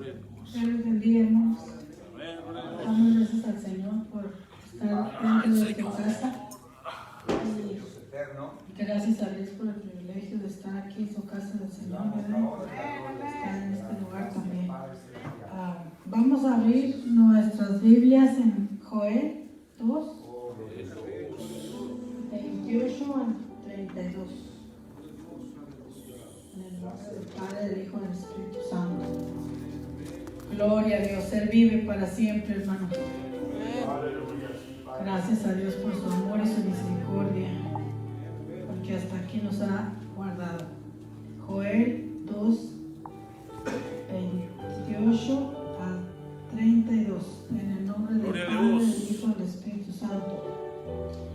Dios les bendiga, hermanos. Damos gracias al Señor por estar dentro de tu casa. Y gracias a Dios por el privilegio de estar aquí en su casa del Señor, ¿verdad? Estar en este lugar también. Vamos a abrir nuestras Biblias en Joel 2, 28 al 32. En el nombre del Padre, del Hijo y del Espíritu Santo. Gloria a Dios, Él vive para siempre, hermanos. Gracias a Dios por su amor y su misericordia, porque hasta aquí nos ha guardado. Joel 2, 28 a 32. En el nombre del Padre, del Hijo y del Espíritu Santo.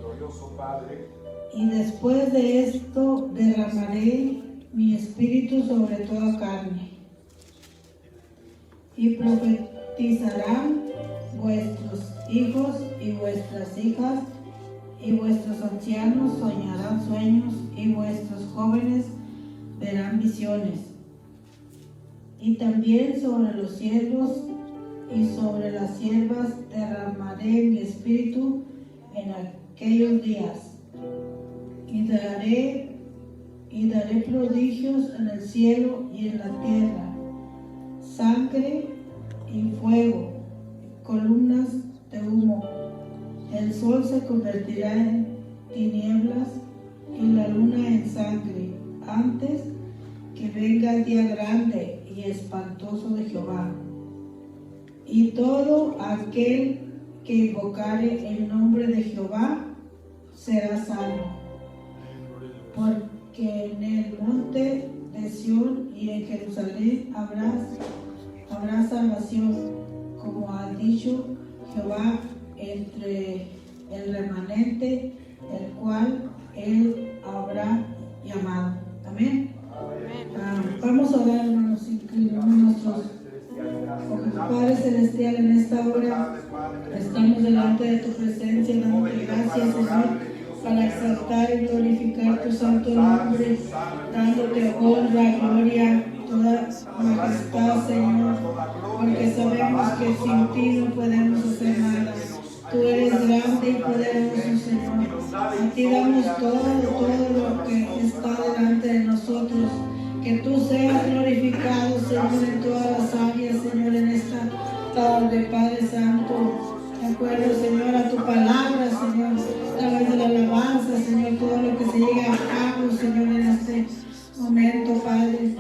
Glorioso Padre. Y después de esto derramaré mi espíritu sobre toda carne, y profetizarán vuestros hijos y vuestras hijas, y vuestros ancianos soñarán sueños, y vuestros jóvenes verán visiones. Y también sobre los siervos y sobre las siervas derramaré mi espíritu en aquellos días, y daré prodigios en el cielo y en la tierra, sangre y fuego, columnas de humo. El sol se convertirá en tinieblas y la luna en sangre, antes que venga el día grande y espantoso de Jehová. Y todo aquel que invocare el nombre de Jehová será salvo. Porque en el monte de Sión y en Jerusalén habrá salvación, como ha dicho Jehová, entre el remanente, el cual él habrá llamado. Amén. Vamos a orar, hermanos, inclinamos nuestros ojos. Padre Celestial, en esta hora estamos delante de tu presencia, dándote gracias, Señor, para exaltar y glorificar tu santo nombre, dándote honra, gloria, toda majestad, Señor, porque sabemos que sin ti no podemos hacer nada. Tú eres grande y poderoso, Señor. A ti damos todo lo que está delante de nosotros. Que tú seas glorificado, Señor, en todas las áreas, Señor, en esta tarde, Padre Santo. De acuerdo, Señor, a tu palabra, Señor, a través de la alabanza, Señor, todo lo que se llegue a cabo, Señor, en este momento, Padre.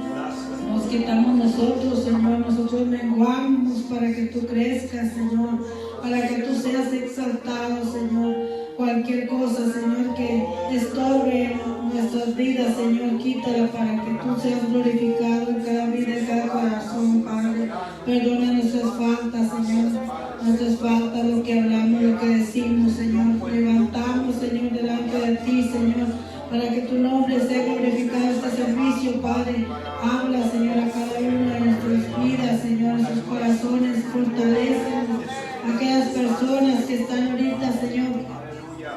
Nos quitamos nosotros, Señor, nosotros menguamos para que tú crezcas, Señor, para que tú seas exaltado, Señor. Cualquier cosa, Señor, que estorbe nuestras vidas, Señor, quítala para que tú seas glorificado en cada vida, en cada corazón, Padre. Perdona nuestras faltas, Señor, nuestras faltas, lo que hablamos, lo que decimos, Señor. Levantamos, Señor, delante de ti, Señor, para que tu nombre sea glorificado en este servicio, Padre. Habla, Señor, a cada una de nuestras vidas, Señor, en sus corazones, fortalece a aquellas personas que están ahorita, Señor,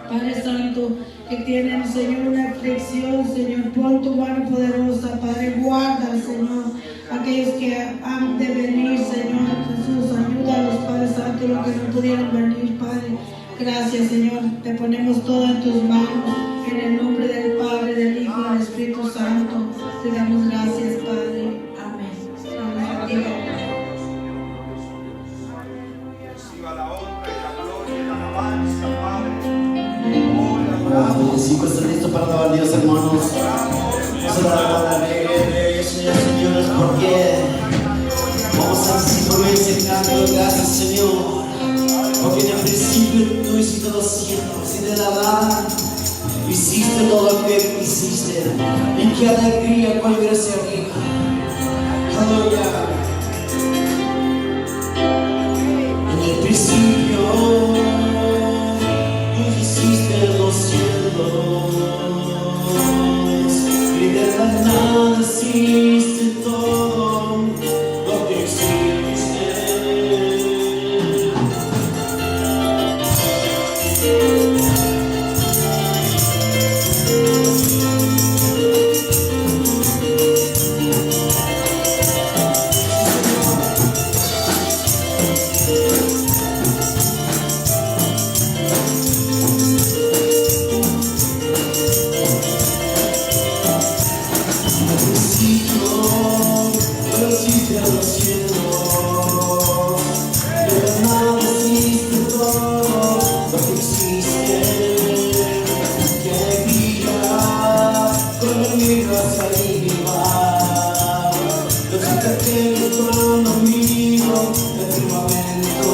Padre Santo, que tienen, Señor, una aflicción, Señor, pon tu mano poderosa, Padre, guarda, Señor, aquellos que han de venir, Señor, Jesús, ayúdalos, Padre Santo, los que no pudieron venir, Padre. Gracias, Señor, te ponemos todo en tus manos, en el nombre del Padre, del Hijo y del Espíritu Santo. Te damos gracias, Padre. Amén. Amén. Reciba la honra y la gloria y la alabanza, Padre. Si están listos para alabar a Dios, hermanos. Vamos a dar la alegría, señores, porque vamos a simplemente cantar gracias, Señor. Porque en el principio tú hiciste los cielos y de la nada hiciste todo lo que hiciste. Y qué alegría cuando eres arriba. Aleluya. En el principio tú hiciste los cielos y de la nada hiciste todo lo que hiciste. de los cielos. De las manos hiciste todo lo que existe. Qué alegría conmigo hasta arriba. Los cicatrices cuando miro el firmamento.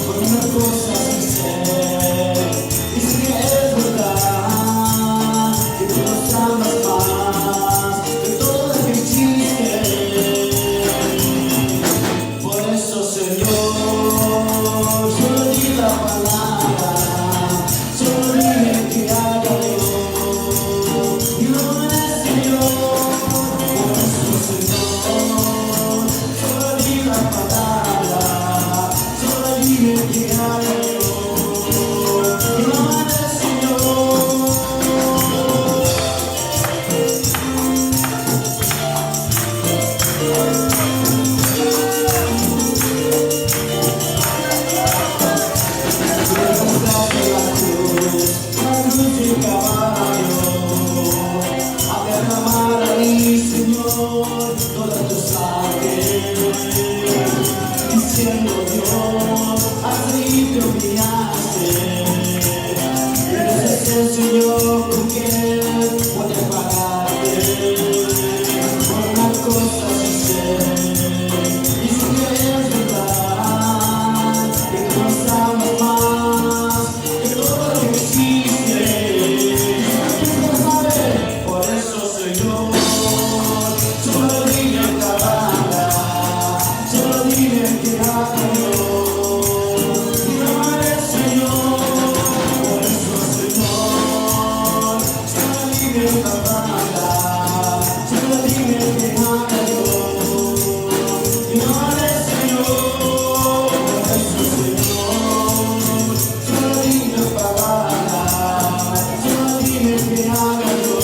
Con una cosa sí sé, y sé que es verdad, que tú nos amas más que todo lo que existe. Por eso, Señor, solo di la palabra, solo dime que haga yo, y no es Señor. Por eso, Señor, solo di la palabra, solo dime que haga yo, y no es Señor. A derramar ahí, Señor, toda tu sangre, diciendo Dios, así te humillaste. Eres el Señor con quien puede pagarte por una cosa sí sé, y sé que es verdad, que tú nos amas más que todo lo que existe. Por eso, Señor, solo dime la palabra, solo dime que haga yo, y no eres Señor. Por eso, Señor, solo dime la palabra, solo dime que haga yo, y no eres Señor. Por eso, Señor, solo dime la palabra, solo dime que haga yo,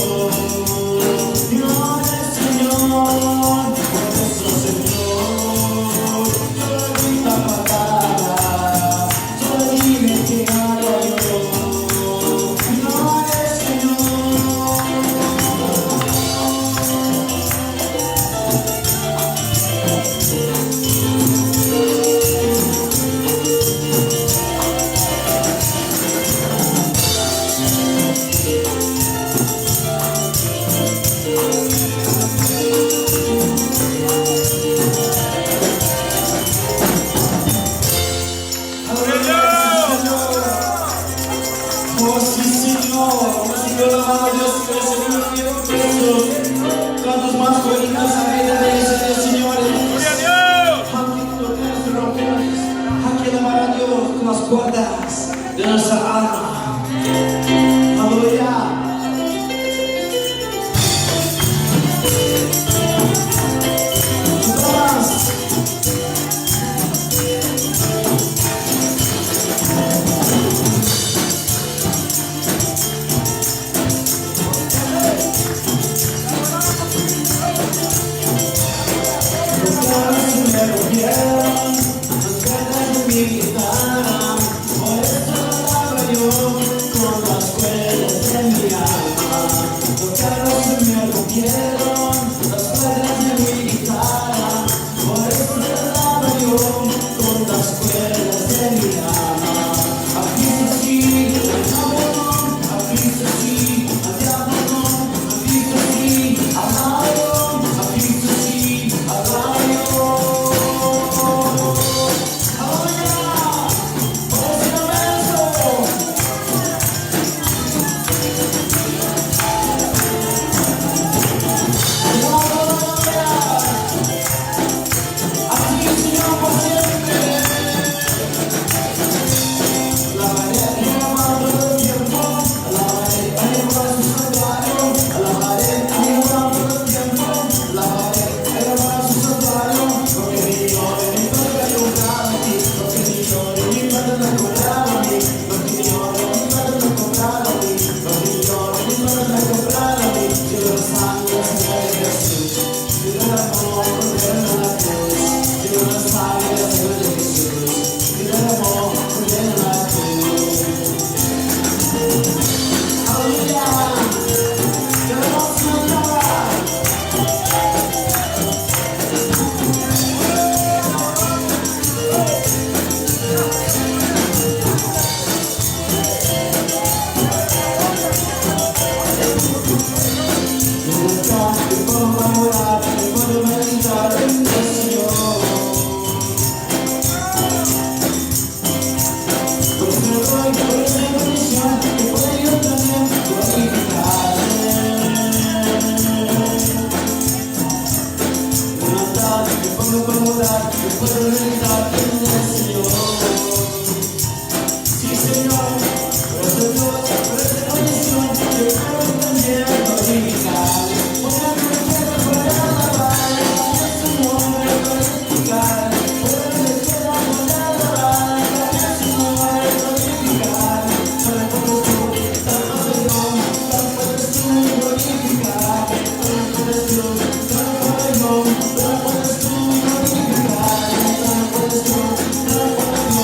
y no eres Señor. Por eso, Señor, solo dime la palabra, solo dime que haga yo, y no eres Señor. Oh sí, Señor, música alabado a Dios, que el Señor quiere presos. Cantos más fuertes a ella de ese señores. Aquí alabar a Dios con las cuerdas de nuestra alma. Aleluya. Más. tengo como dar, yo puedo realizar en el Señor. Sí, Señor, por eso Dios, por esa condición, yo quiero también glorificar. Ponerme de tierra para alabar, su nombre glorificar. Ponerme de tierra para alabar, su nombre glorificar. Tan puedes tú, tan puedes yo, tan puedes tú glorificar. Tan puedes tú, tan puedes yo, tan puedes tú glorificar. Tan puedes tú, tan puedes yo.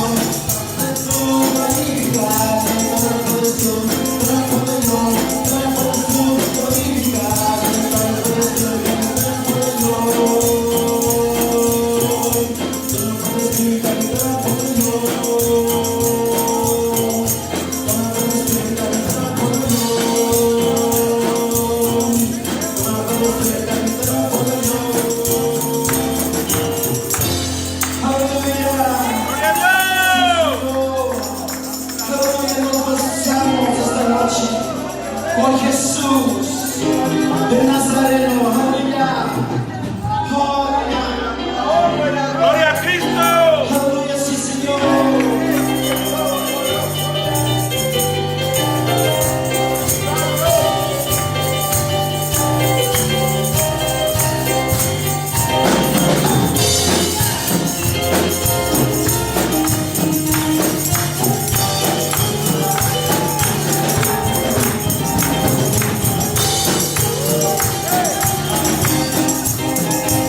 Por Jesús de Nazareno, aleluya, ¡Gloria a Cristo! aleluya, sí, Señor.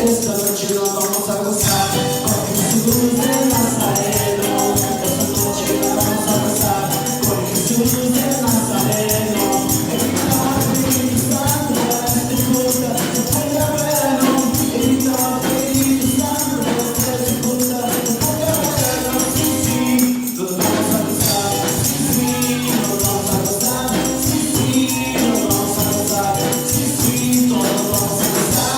Esta noche nos vamos a gozar con Jesús de Nazareno. Esta noche nos vamos a gozar con Jesús de Nazareno. El Espíritu Santo te junta, te ponga bueno. El Espíritu Santo te junta, te ponga bueno. Sí, sí, nos vamos a gozar. Sí, sí, nos vamos a gozar. Sí, sí, nos vamos a gozar. Sí, sí, todos vamos a gozar.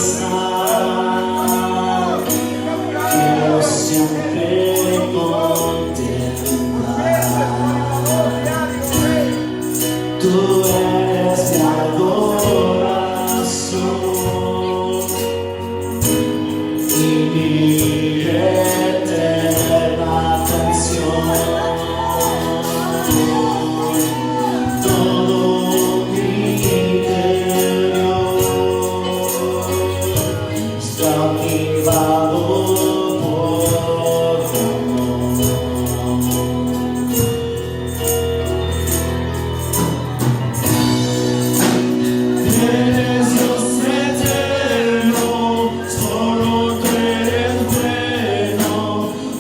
estar. Quiero siempre contemplar. Tú eres mi adoración y mi eterna atención. Todo mi interior está activado por tu amor. Eres Dios eterno, solo tú eres bueno,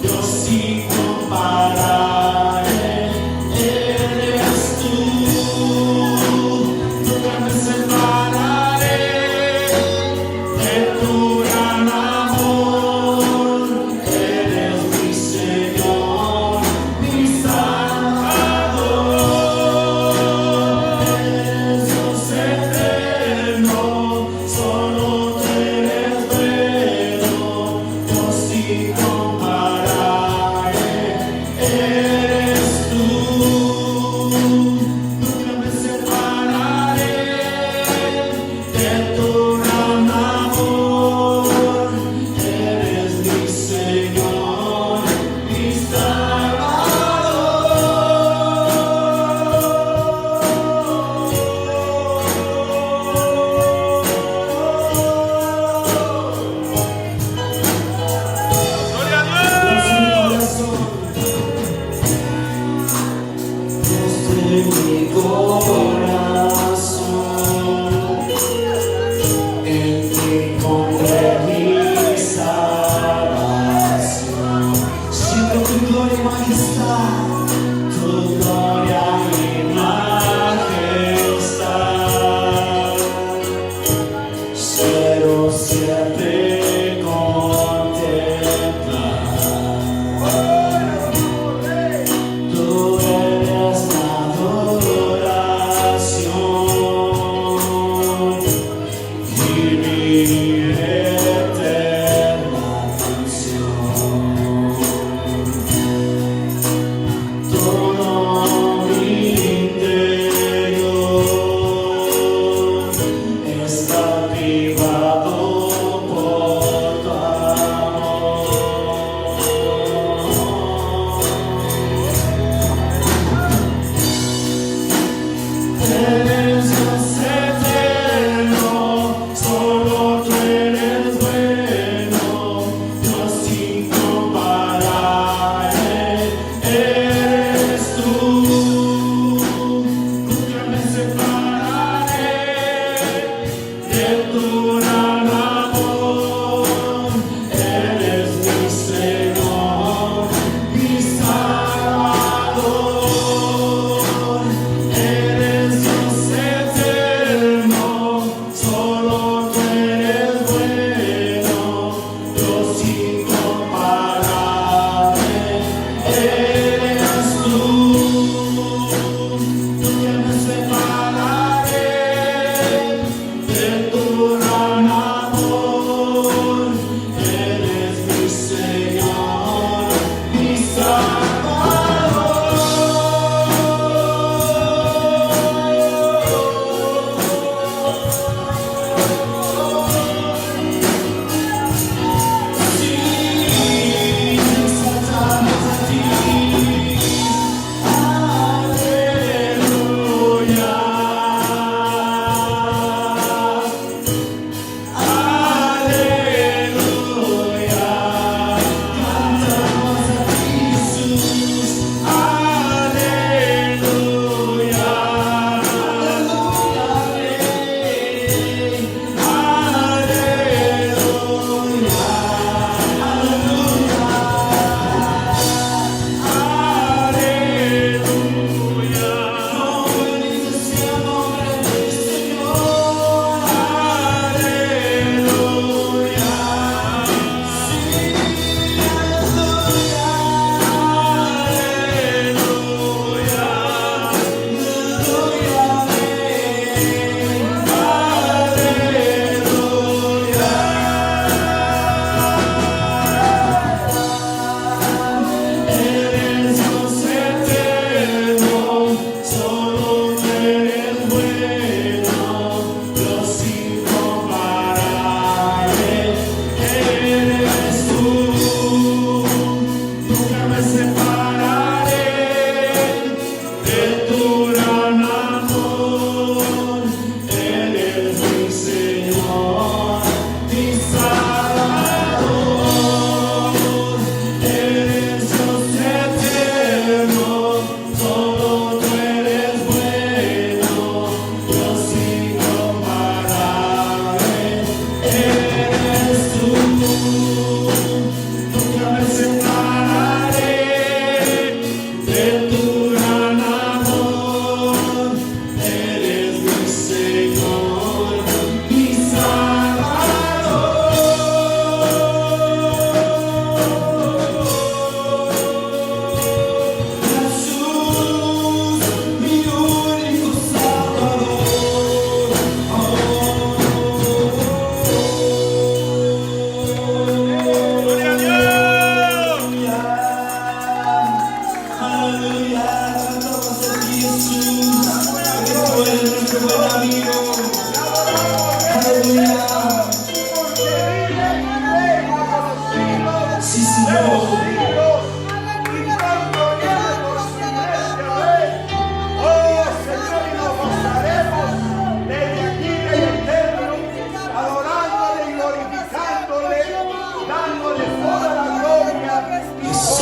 Dios incomparable, eres tú. Nunca me separaré de tu gran amor, eres mi Señor, mi Salvador. Eres Dios eterno, solo tú eres bueno, Dios incomparable, eres tú. Nunca me separaré de tu gran amor, eres mi Señor, mi Gloria a Dios. Dios de mi corazón, en ti encontré mi salvación. Siento tu gloria y majestad, tu gloria y majestad. Quiero siempre contemplar. Tú eres mi adoración y mi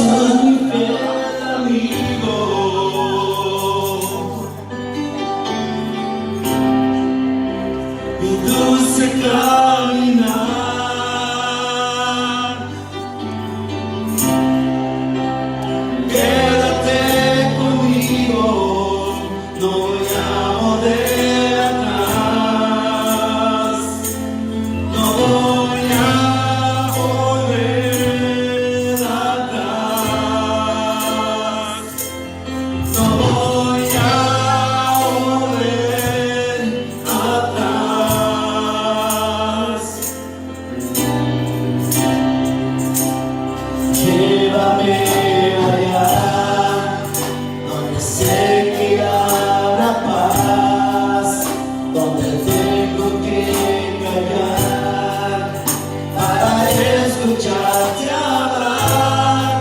Soy mi fiel amigo. Mi dulce caminar. Quédate conmigo, no voy a volver atrás. No voy a volver atrás. No voy a volver atrás. Llévame allá, donde sé que habrá paz, donde tengo que callar para escucharte hablar,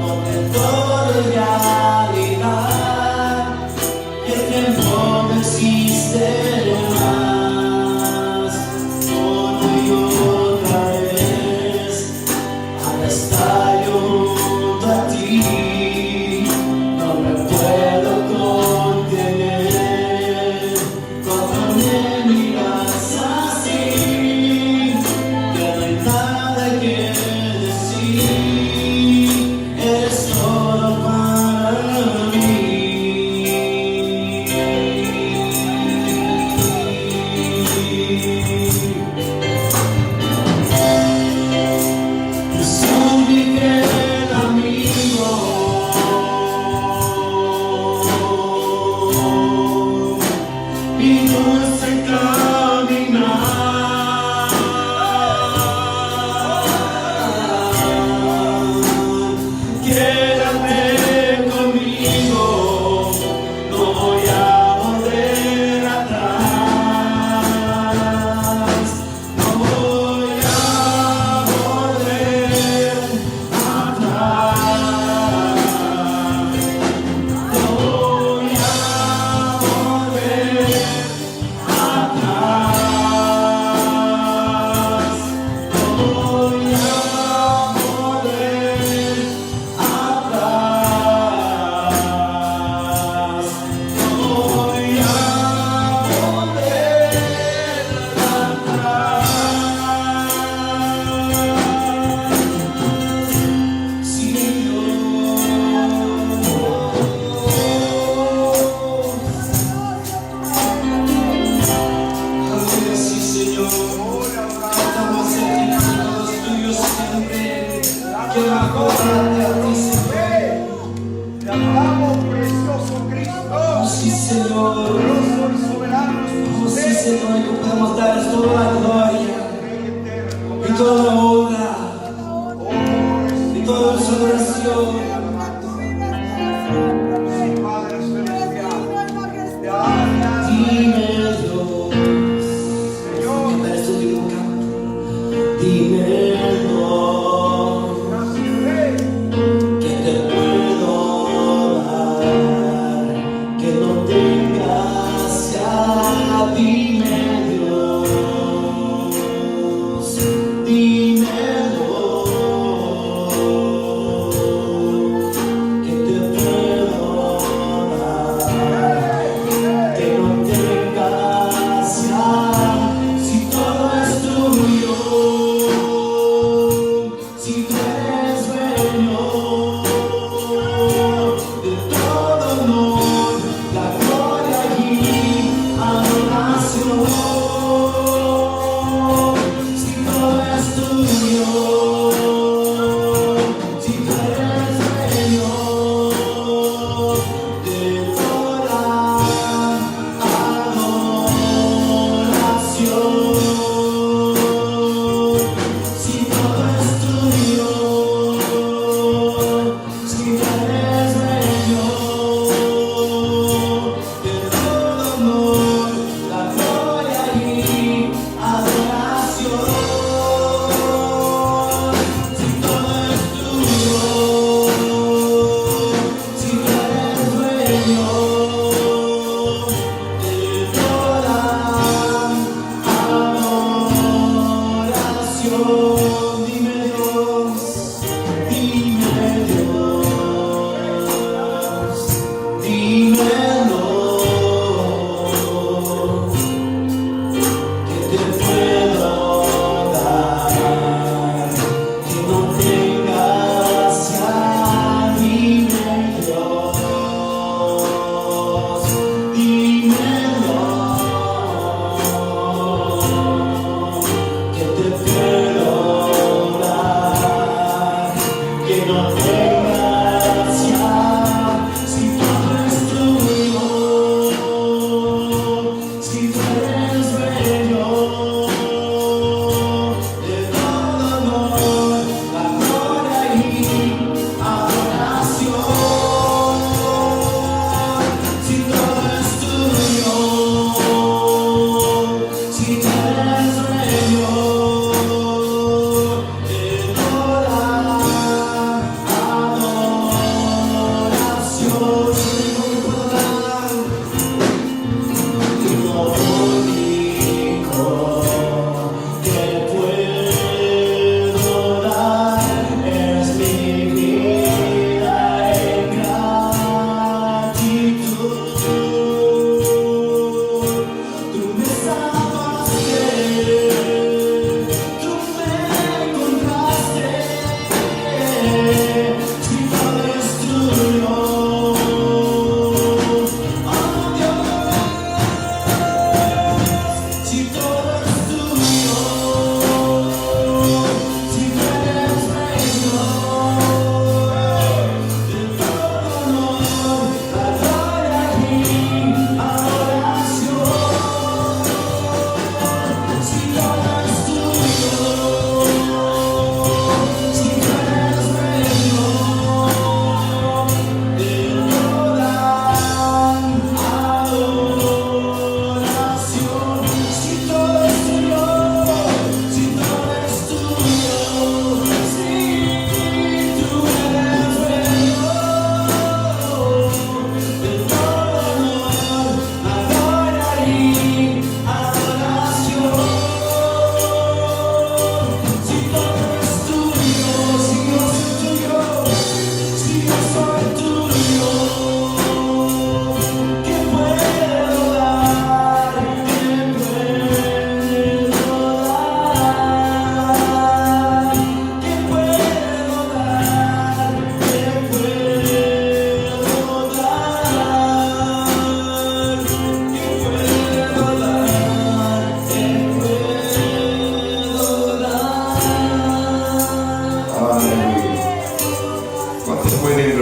donde todo es realidad y el tiempo no existe más. Una y otra vez, al estar junto a ti, no me puedo contener. Cuando me miras así, ya no hay nada que decir. Eres todo para mí. Soy mi fiel amigo. Mi dulce caminar. Quédate conmigo, no voy a volver atrás. No voy a volver atrás. No voy a volver atrás. No voy a volver atrás. No voy a volver atrás. Sí, aleluya, sí, Señor. Estamos certificados tuyos siempre. Quiero acordarte a ti, Señor. Te adoramos, precioso Cristo. Oh, sí, Señor. Glorioso y soberano es Oh, tu sí, ser. Señor, que podemos dar toda la gloria y toda la honra y toda nuestra adoración. Sí, Padre celestial. Te alabamos, Dime, Dios, Señor. cantar este último canto. Dime, Dios, Gracias, Rey. que te puedo dar, que no tengas ya. Dime, Dios, dime, Dios, que te puedo dar, que no tengas ya. Si todo es tuyo, si tú eres dueño de todo honor, la gloria y adoración. Si todo es tuyo, si tú eres dueño de toda adoración. Si todo es tuyo, si tú eres dueño de todo honor, la gloria y adoración. Si todo es tuyo, si tú eres dueño de toda adoración. Dime Dios, dime Dios.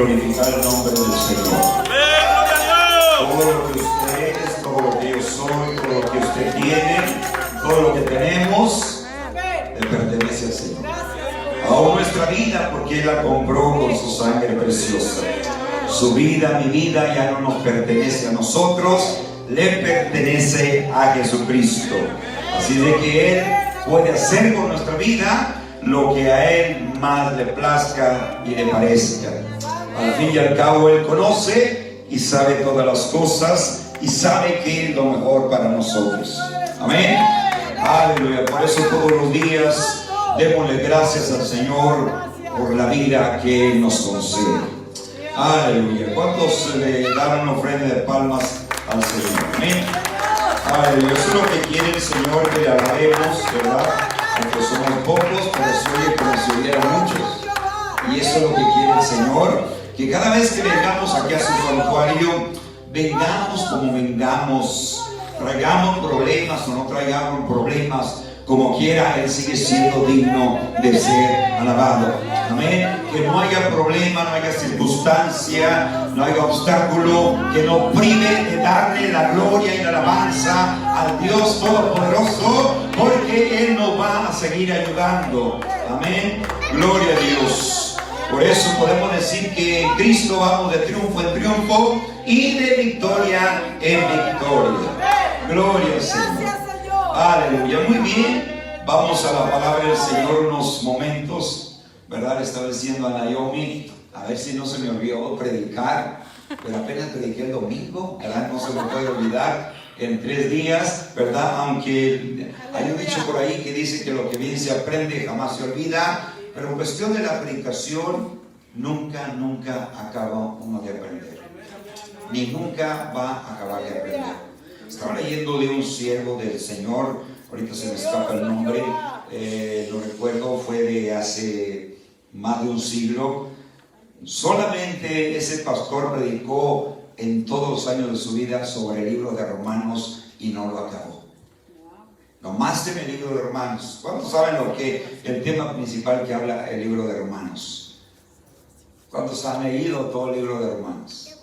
glorificar el nombre del Señor. Todo lo que usted es, todo lo que yo soy, todo lo que usted tiene, todo lo que tenemos, le pertenece al Señor. Aún nuestra vida, porque Él la compró con su sangre preciosa. Su vida, mi vida, ya no nos pertenece a nosotros, le pertenece a Jesucristo. Así de que Él puede hacer con nuestra vida lo que a Él más le plazca y le parezca. Al fin y al cabo, Él conoce y sabe todas las cosas y sabe qué es lo mejor para nosotros. Amén. Aleluya. Por eso todos los días démosle gracias al Señor por la vida que Él nos concede. Aleluya. ¿Cuántos le dan una ofrenda de palmas al Señor? Amén. Aleluya. Eso es lo que quiere el Señor, que le alabemos, ¿verdad? Aunque somos pocos, pero se oye como si hubiera muchos. Y eso es lo que quiere el Señor, que cada vez que vengamos aquí a su santuario, vengamos como vengamos, traigamos problemas o no traigamos problemas, como quiera, Él sigue siendo digno de ser alabado. Amén. Que no haya problema, no haya circunstancia, no haya obstáculo que nos prive de darle la gloria y la alabanza al Dios Todopoderoso, porque Él nos va a seguir ayudando. Amén. Gloria a Dios. Por eso podemos decir que en Cristo vamos de triunfo en triunfo y de victoria en victoria. Gloria al Señor. Aleluya. Muy bien. Vamos a la palabra del Señor unos momentos, ¿verdad? Le estaba diciendo a Naomi, a ver si no se me olvidó predicar, pero apenas prediqué el domingo, ¿verdad? No se me puede olvidar en 3 días, ¿verdad? Aunque hay un dicho por ahí que dice que lo que bien se aprende jamás se olvida, pero en cuestión de la predicación, nunca acaba uno de aprender, ni nunca va a acabar de aprender. Estaba leyendo de un siervo del Señor, ahorita se me escapa el nombre, lo recuerdo, fue de hace más de un siglo. Solamente ese pastor predicó en todos los años de su vida sobre el libro de Romanos y no lo acabó. Nomás en el libro de Romanos. ¿Cuántos saben lo que el tema principal que habla el libro de Romanos? ¿Cuántos han leído todo el libro de Romanos?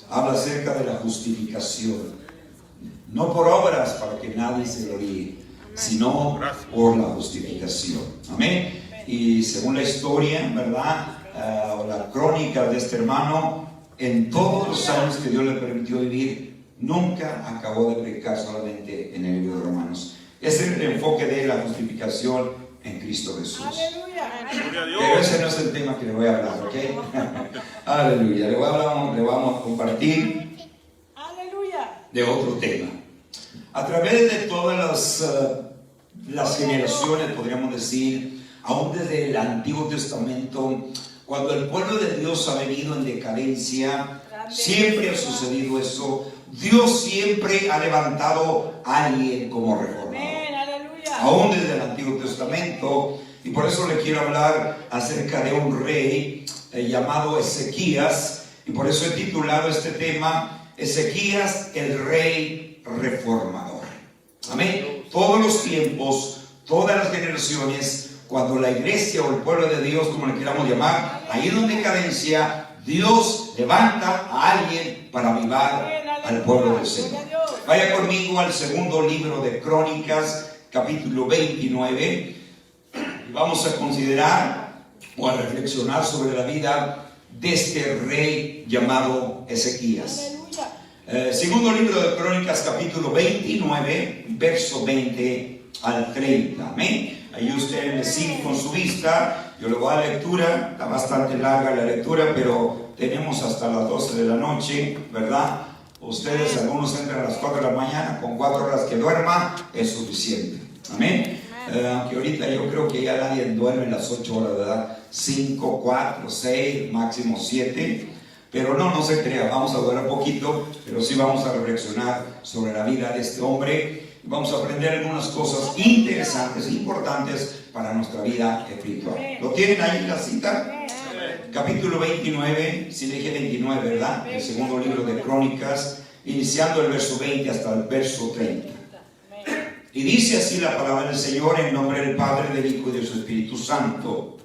Habla acerca de la justificación. No por obras para que nadie se gloríe, sino por la justificación. Amén. Y según la historia, ¿verdad? O la crónica de este hermano, en todos los años que Dios le permitió vivir, nunca acabó de predicar solamente en el libro de Romanos. Ese es el enfoque de la justificación en Cristo Jesús. Pero ese no es el tema que le voy a hablar, ¿ok? Aleluya. Le vamos a compartir de otro tema. A través de todas las generaciones, podríamos decir, aún desde el Antiguo Testamento, cuando el pueblo de Dios ha venido en decadencia, siempre ha sucedido eso. Dios siempre ha levantado a alguien como reformador, aún desde el Antiguo Testamento. Y por eso le quiero hablar acerca de un rey llamado Ezequías, y por eso he titulado este tema Ezequías, el rey reformador. Amén. Todos los tiempos, todas las generaciones, cuando la iglesia o el pueblo de Dios, como le queramos llamar, ha ido en decadencia, Dios levanta a alguien para avivar al pueblo del Señor. Vaya conmigo al segundo libro de Crónicas, capítulo 29. Vamos a considerar o a reflexionar sobre la vida de este rey llamado Ezequías. Segundo libro de Crónicas, capítulo 29, verso 20 al 30. Amén. Ahí usted me sigue con su vista. Yo le voy a dar lectura. Está bastante larga la lectura, pero tenemos hasta las 12 de la noche, ¿verdad? Ustedes, algunos entran a las 4 de la mañana, con 4 horas que duerma es suficiente. Amén. Aunque ahorita yo creo que ya nadie duerme las 8 horas, ¿verdad? 5, 4, 6, máximo 7. Pero no se crea, vamos a durar poquito, pero sí vamos a reflexionar sobre la vida de este hombre. Vamos a aprender algunas cosas interesantes, importantes para nuestra vida espiritual. ¿Lo tienen ahí la cita? Capítulo 29, si le dije 29, ¿verdad? El segundo libro de Crónicas, iniciando el verso 20 hasta el verso 30. Y dice así la palabra del Señor, en nombre del Padre, del Hijo y del Espíritu Santo.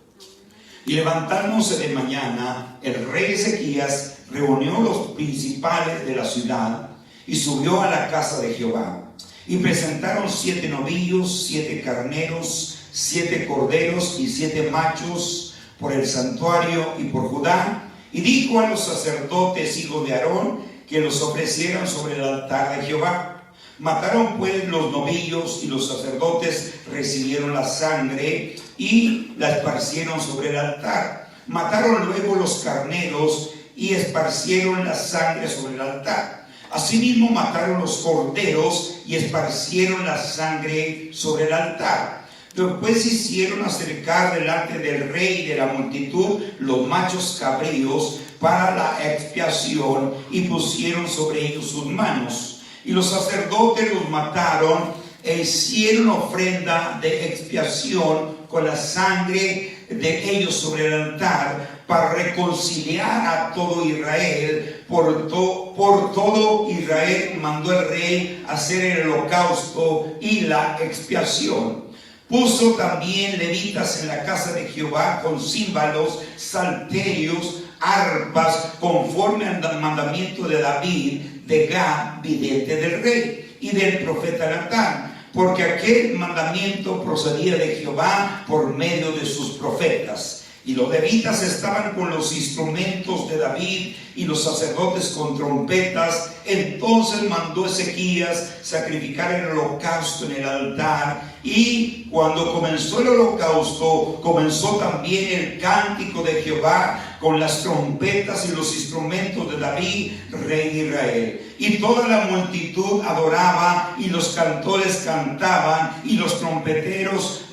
Y levantándose de mañana, el rey Ezequías reunió los principales de la ciudad y subió a la casa de Jehová. Y presentaron 7 novillos, 7 carneros, 7 corderos y 7 machos por el santuario y por Judá. Y dijo a los sacerdotes, hijos de Aarón, que los ofrecieran sobre el altar de Jehová. Mataron pues los novillos, y los sacerdotes recibieron la sangre y la esparcieron sobre el altar. Mataron luego los carneros y esparcieron la sangre sobre el altar. Asimismo mataron los corderos y esparcieron la sangre sobre el altar. Después hicieron acercar delante del rey y de la multitud los machos cabríos para la expiación, y pusieron sobre ellos sus manos. Y los sacerdotes los mataron e hicieron ofrenda de expiación con la sangre de ellos sobre el altar, para reconciliar a todo Israel. Por todo Israel mandó el rey hacer el holocausto y la expiación. Puso también levitas en la casa de Jehová con címbalos, salterios, arpas, conforme al mandamiento de David, de Gad, vidente del rey, y del profeta Natán, porque aquel mandamiento procedía de Jehová por medio de sus profetas. Y los levitas estaban con los instrumentos de David, y los sacerdotes con trompetas. Entonces mandó Ezequías sacrificar el holocausto en el altar. Y cuando comenzó el holocausto, comenzó también el cántico de Jehová con las trompetas y los instrumentos de David, rey de Israel. Y toda la multitud adoraba, y los cantores cantaban, y los trompeteros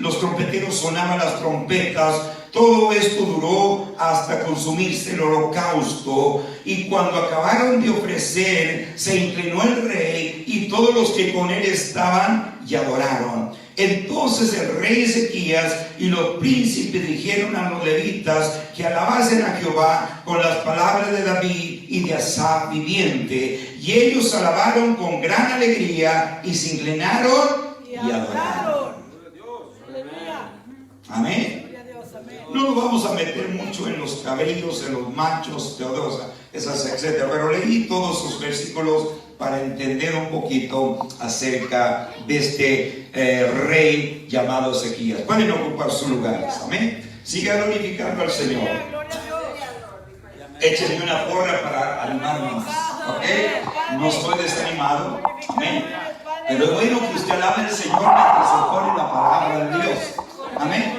sonaban las trompetas. Todo esto duró hasta consumirse el holocausto. Y cuando acabaron de ofrecer, se inclinó el rey y todos los que con él estaban, y adoraron. Entonces el rey Ezequías y los príncipes dijeron a los levitas que alabasen a Jehová con las palabras de David y de Asaf viviente. Y ellos alabaron con gran alegría, y se inclinaron y adoraron. Amén. No nos vamos a meter mucho en los cabellos, en los machos, esas etcétera, pero leí todos sus versículos para entender un poquito acerca de este rey llamado Ezequías. Pueden ocupar sus lugares. Amén. Siga glorificando al Señor. Échenme una porra para animarnos. ¿Ok? No estoy desanimado. Amén. Pero es bueno que usted alabe al Señor mientras se pone la palabra de Dios. Amén.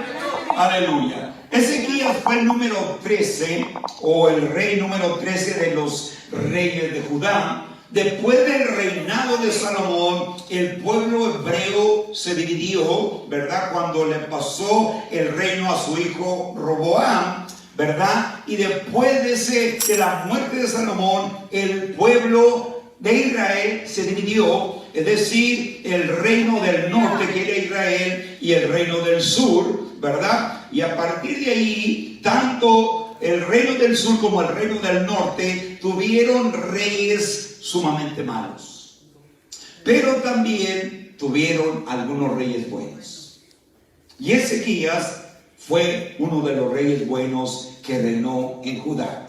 Aleluya. Ezequías fue el número 13, o el rey número 13 de los reyes de Judá. Después del reinado de Salomón, el pueblo hebreo se dividió, ¿verdad? Cuando le pasó el reino a su hijo Roboam, ¿verdad? Y después de la muerte de Salomón, el pueblo de Israel se dividió, es decir, el reino del norte, que era Israel, y el reino del sur, ¿verdad? Y a partir de ahí, tanto el reino del sur como el reino del norte tuvieron reyes sumamente malos, pero también tuvieron algunos reyes buenos. Y Ezequías fue uno de los reyes buenos que reinó en Judá.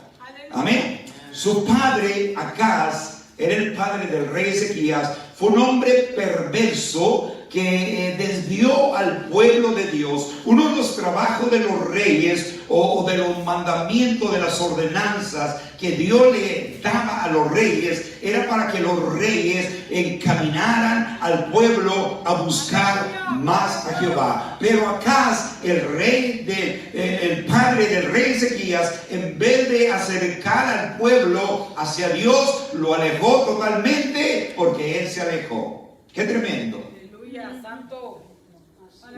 Amén. Su padre Acaz era el padre del rey Ezequías. Fue un hombre perverso que desvió al pueblo de Dios. Uno de los trabajos de los reyes, o de los mandamientos, de las ordenanzas que Dios le daba a los reyes, era para que los reyes encaminaran al pueblo a buscar más a Jehová. Pero Acaz, el padre del rey Ezequías, en vez de acercar al pueblo hacia Dios, lo alejó totalmente, porque él se alejó. ¡Qué tremendo!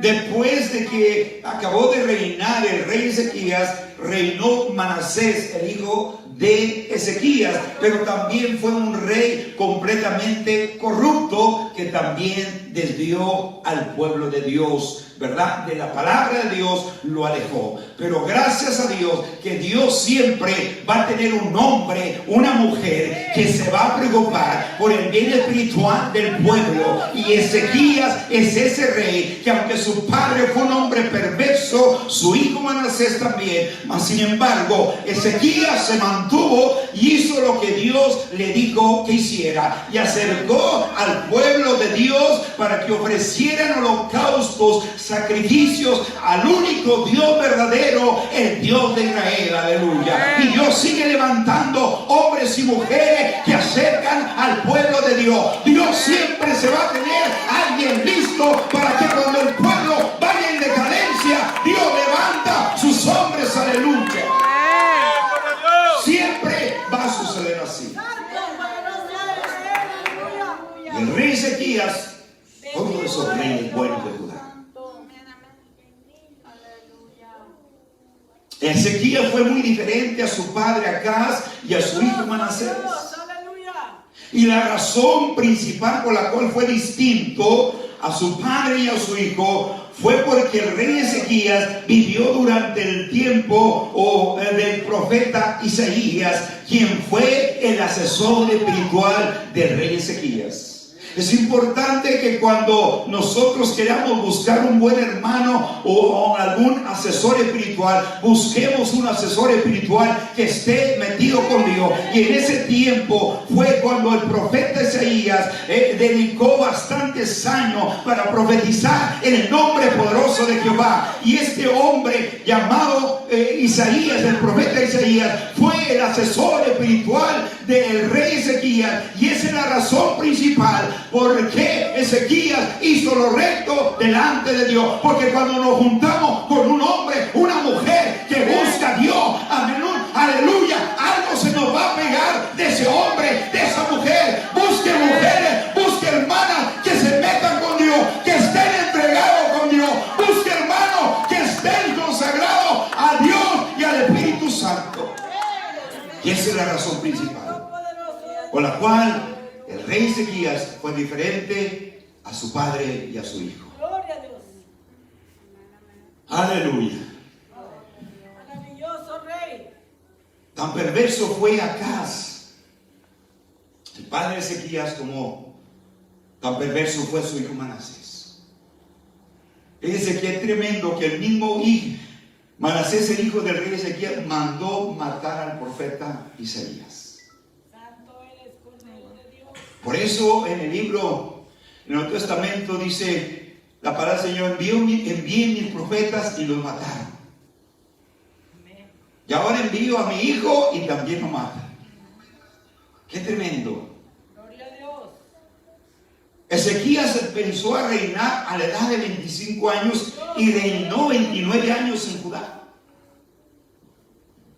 Después de que acabó de reinar el rey Ezequías, reinó Manasés, el hijo de Ezequías, pero también fue un rey completamente corrupto que también desvió al pueblo de Dios, ¿verdad? De la palabra de Dios lo alejó. Pero gracias a Dios que Dios siempre va a tener un hombre, una mujer que se va a preocupar por el bien espiritual del pueblo. Y Ezequías es ese rey que, aunque su padre fue un hombre perverso, su hijo Manasés también, mas sin embargo Ezequías se mantuvo y hizo lo que Dios le dijo que hiciera, y acercó al pueblo de Dios para que ofrecieran holocaustos, sacrificios al único Dios verdadero, el Dios de Israel. Aleluya. Y Dios sigue levantando hombres y mujeres que acercan al pueblo de Dios. Dios siempre se va a tener alguien listo para que cuando el pueblo vaya en decadencia, Dios levanta sus hombres. Aleluya. Siempre va a suceder así. Y el rey Ezequías fue uno de esos reyes buenos de Judá. Ezequías fue muy diferente a su padre Acaz y a su hijo Manasés. Y la razón principal por la cual fue distinto a su padre y a su hijo fue porque el rey Ezequías vivió durante el tiempo del profeta Isaías, quien fue el asesor espiritual del rey Ezequías. Es importante que cuando nosotros queramos buscar un buen hermano o algún asesor espiritual, busquemos un asesor espiritual que esté metido con Dios. Y en ese tiempo fue cuando el profeta Isaías dedicó bastantes años para profetizar en el nombre poderoso de Jehová. Y este hombre llamado Isaías, el profeta Isaías, fue el asesor espiritual del rey Ezequías. Y esa es la razón principal por qué Ezequías hizo lo recto delante de Dios. Porque cuando nos juntamos con un hombre, una mujer que busca a Dios, aleluya, algo se nos va a pegar de ese hombre, de esa mujer. Busque mujeres, busque hermanas que se metan con Dios, que estén entregados con Dios. Busque hermanos que estén consagrados a Dios y al Espíritu Santo. Y esa es la razón principal por la cual el rey Ezequías fue diferente a su padre y a su hijo. Gloria a Dios. Aleluya. Maravilloso rey. Tan perverso fue Acaz, el padre de Ezequías, como tan perverso fue su hijo Manasés. Fíjense que es tremendo que el mismo hijo, Manasés, el hijo del rey Ezequías, mandó matar al profeta Isaías. Por eso en el libro, en el Nuevo Testamento dice la palabra del Señor: envié mis profetas y los mataron. Y ahora envío a mi hijo y también lo matan. Qué tremendo. Gloria a Dios. Ezequías empezó a reinar a la edad de 25 años y reinó 29 años en Judá.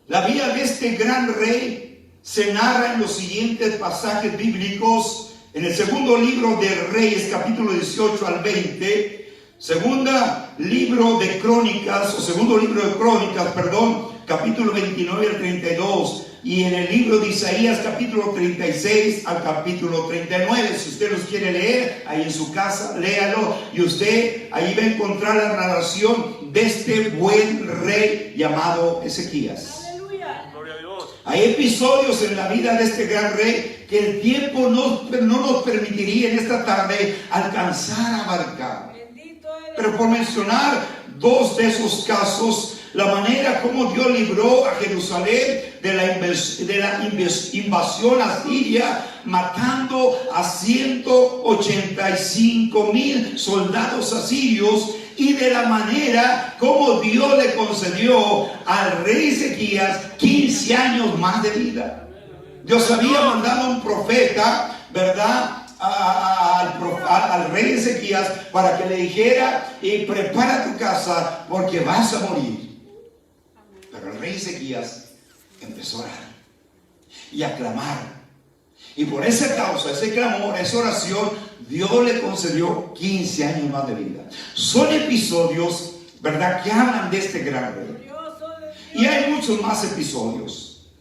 La vida de este gran rey se narra en los siguientes pasajes bíblicos, en el segundo libro de Reyes, capítulo 18 al 20, segundo libro de Crónicas, capítulo 29 al 32, y en el libro de Isaías, capítulo 36 al capítulo 39. Si usted los quiere leer, ahí en su casa, léalo, y usted ahí va a encontrar la narración de este buen rey llamado Ezequías. Hay episodios en la vida de este gran rey que el tiempo no nos permitiría en esta tarde alcanzar a abarcar. Pero por mencionar dos de esos casos, la manera como Dios libró a Jerusalén de la invasión asiria, matando a 185,000 soldados asirios, y de la manera como Dios le concedió al rey Ezequías 15 años más de vida. Dios había mandado un profeta, ¿verdad?, al rey Ezequías para que le dijera: y prepara tu casa porque vas a morir. Pero el rey Ezequías empezó a orar y a clamar, y por esa causa, ese clamor, esa oración, Dios le concedió 15 años más de vida. Son episodios, ¿verdad?, que hablan de este gran rey. Y hay muchos más episodios,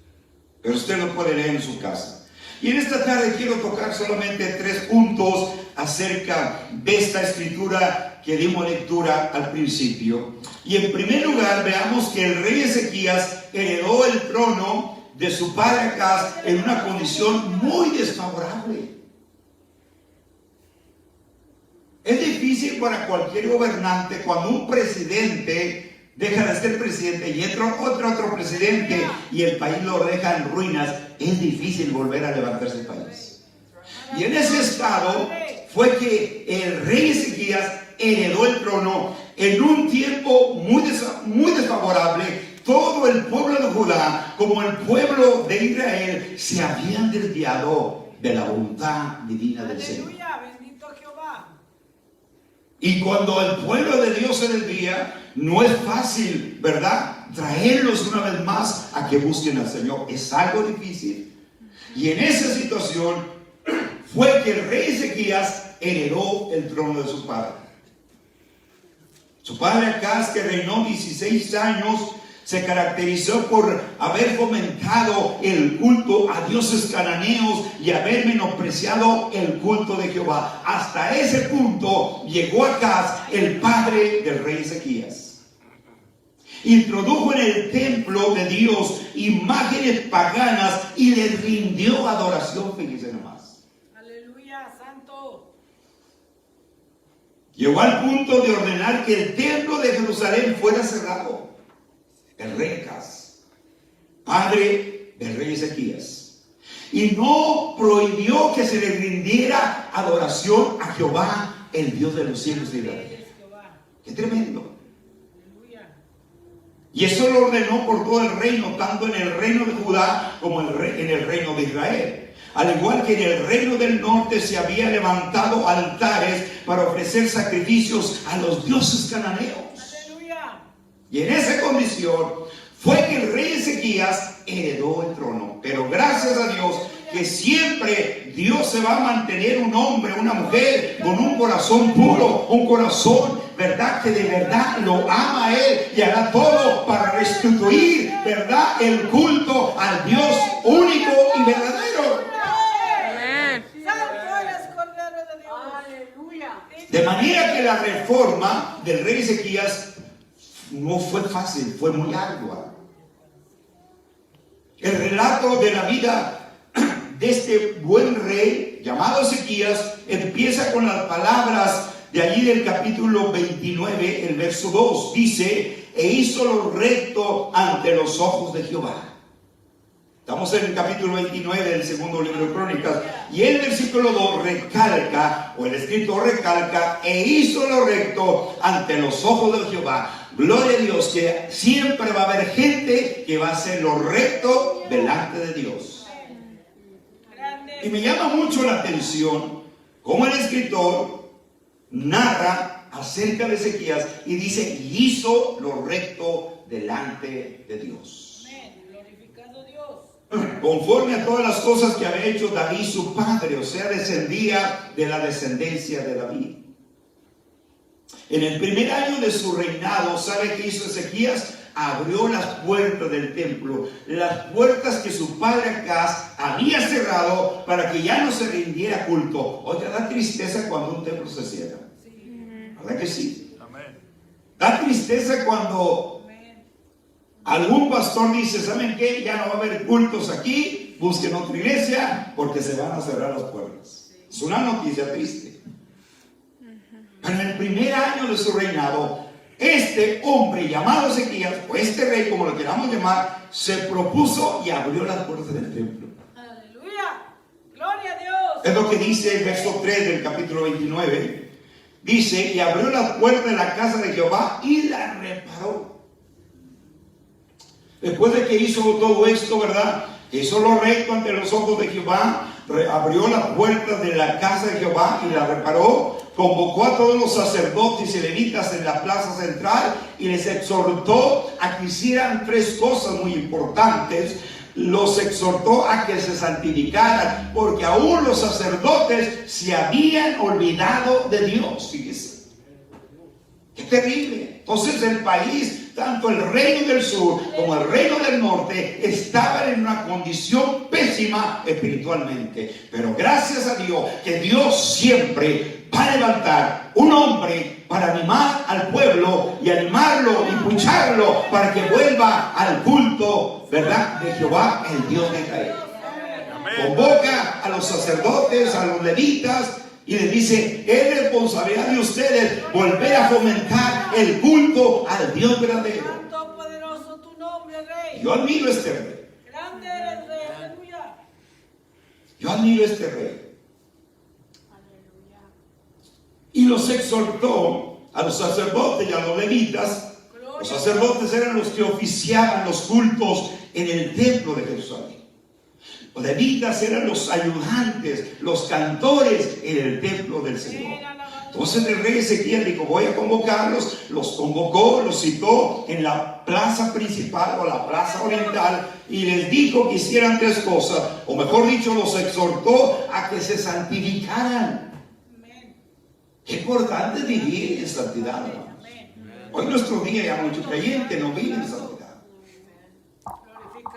pero usted lo puede leer en su casa. Y en esta tarde quiero tocar solamente 3 puntos acerca de esta escritura que dimos lectura al principio. Y en primer lugar, veamos que el rey Ezequías heredó el trono de su padre Acaz en una condición muy desfavorable. Es difícil para cualquier gobernante cuando un presidente deja de ser presidente y entra otro presidente y el país lo deja en ruinas. Es difícil volver a levantarse el país. Y en ese estado fue que el rey Ezequías heredó el trono en un tiempo muy desfavorable. Todo el pueblo de Judá, como el pueblo de Israel, se habían desviado de la voluntad divina del Señor. Bendito Jehová. Y cuando el pueblo de Dios se desvía, no es fácil, ¿verdad?, traerlos una vez más a que busquen al Señor. Es algo difícil. Y en esa situación fue que el rey Ezequías heredó el trono de su padre. Su padre Acaz, que reinó 16 años, se caracterizó por haber fomentado el culto a dioses cananeos y haber menospreciado el culto de Jehová. Hasta ese punto llegó Acaz, el padre del rey Ezequías. Introdujo en el templo de Dios imágenes paganas y le rindió adoración. Fíjense nomás. Aleluya, santo. Llegó al punto de ordenar que el templo de Jerusalén fuera cerrado. El rey Acaz, padre del rey Ezequías, y no prohibió que se le rindiera adoración a Jehová, el Dios de los cielos de Israel. ¡Qué tremendo! Y eso lo ordenó por todo el reino, tanto en el reino de Judá como en el reino de Israel. Al igual que en el reino del norte se había levantado altares para ofrecer sacrificios a los dioses cananeos. Y en esa condición fue que el rey Ezequías heredó el trono. Pero gracias a Dios que siempre Dios se va a mantener un hombre, una mujer con un corazón puro, un corazón, ¿verdad?, que de verdad lo ama a Él y hará todo para restituir, ¿verdad?, el culto al Dios único y verdadero. De manera que la reforma del rey Ezequías no fue fácil, fue muy ardua. El relato de la vida de este buen rey llamado Ezequías empieza con las palabras de allí del capítulo 29, el verso 2. Dice: e hizo lo recto ante los ojos de Jehová. Estamos en el capítulo 29 del segundo libro de Crónicas, y el versículo 2 recalca, o el escritor recalca: e hizo lo recto ante los ojos de Jehová. Gloria a Dios, que siempre va a haber gente que va a hacer lo recto delante de Dios. Y me llama mucho la atención cómo el escritor narra acerca de Ezequías y dice: y hizo lo recto delante de Dios. Glorificado Dios. Conforme a todas las cosas que había hecho David su padre, o sea, descendía de la descendencia de David. En el primer año de su reinado, ¿sabe qué hizo Ezequías? Abrió las puertas del templo, las puertas que su padre Acaz había cerrado para que ya no se rindiera culto. Oiga, da tristeza cuando un templo se cierra. ¿Verdad que sí? Da tristeza cuando algún pastor dice: ¿saben qué? Ya no va a haber cultos aquí, busquen otra iglesia porque se van a cerrar las puertas. Es una noticia triste. Pero en el primer año de su reinado, este hombre llamado Ezequías, o este rey, como lo queramos llamar, se propuso y abrió las puertas del templo. Aleluya, gloria a Dios. Es lo que dice el verso 3 del capítulo 29. Dice: y abrió las puertas de la casa de Jehová y la reparó. Después de que hizo todo esto, ¿verdad?, hizo lo recto ante los ojos de Jehová, abrió las puertas de la casa de Jehová y la reparó. Convocó a todos los sacerdotes y levitas en la plaza central y les exhortó a que hicieran 3 cosas muy importantes. Los exhortó a que se santificaran, porque aún los sacerdotes se habían olvidado de Dios. Fíjese, qué terrible. Entonces el país tanto el reino del sur como el reino del norte estaban en una condición pésima espiritualmente. Pero gracias a Dios, que Dios siempre va a levantar un hombre para animar al pueblo y animarlo y pucharlo para que vuelva al culto, ¿verdad?, de Jehová, el Dios de Israel. Convoca a los sacerdotes, a los levitas, y les dice: es responsabilidad de ustedes volver a fomentar el culto al Dios verdadero. Santo, poderoso tu nombre, Rey. Yo admiro este rey. Grande eres, Rey. Aleluya. Yo admiro este rey. Y los exhortó a los sacerdotes y a los levitas. Los sacerdotes eran los que oficiaban los cultos en el templo de Jerusalén. Los levitas eran los ayudantes, los cantores en el templo del Señor. Entonces el rey Ezequías dijo: voy a convocarlos. Los convocó, los citó en la plaza principal o la plaza oriental y les dijo que hicieran tres cosas, o mejor dicho, los exhortó a que se santificaran. Qué importante es vivir en santidad, hermanos. Hoy en nuestro día ya muchos creyentes no viven en santidad.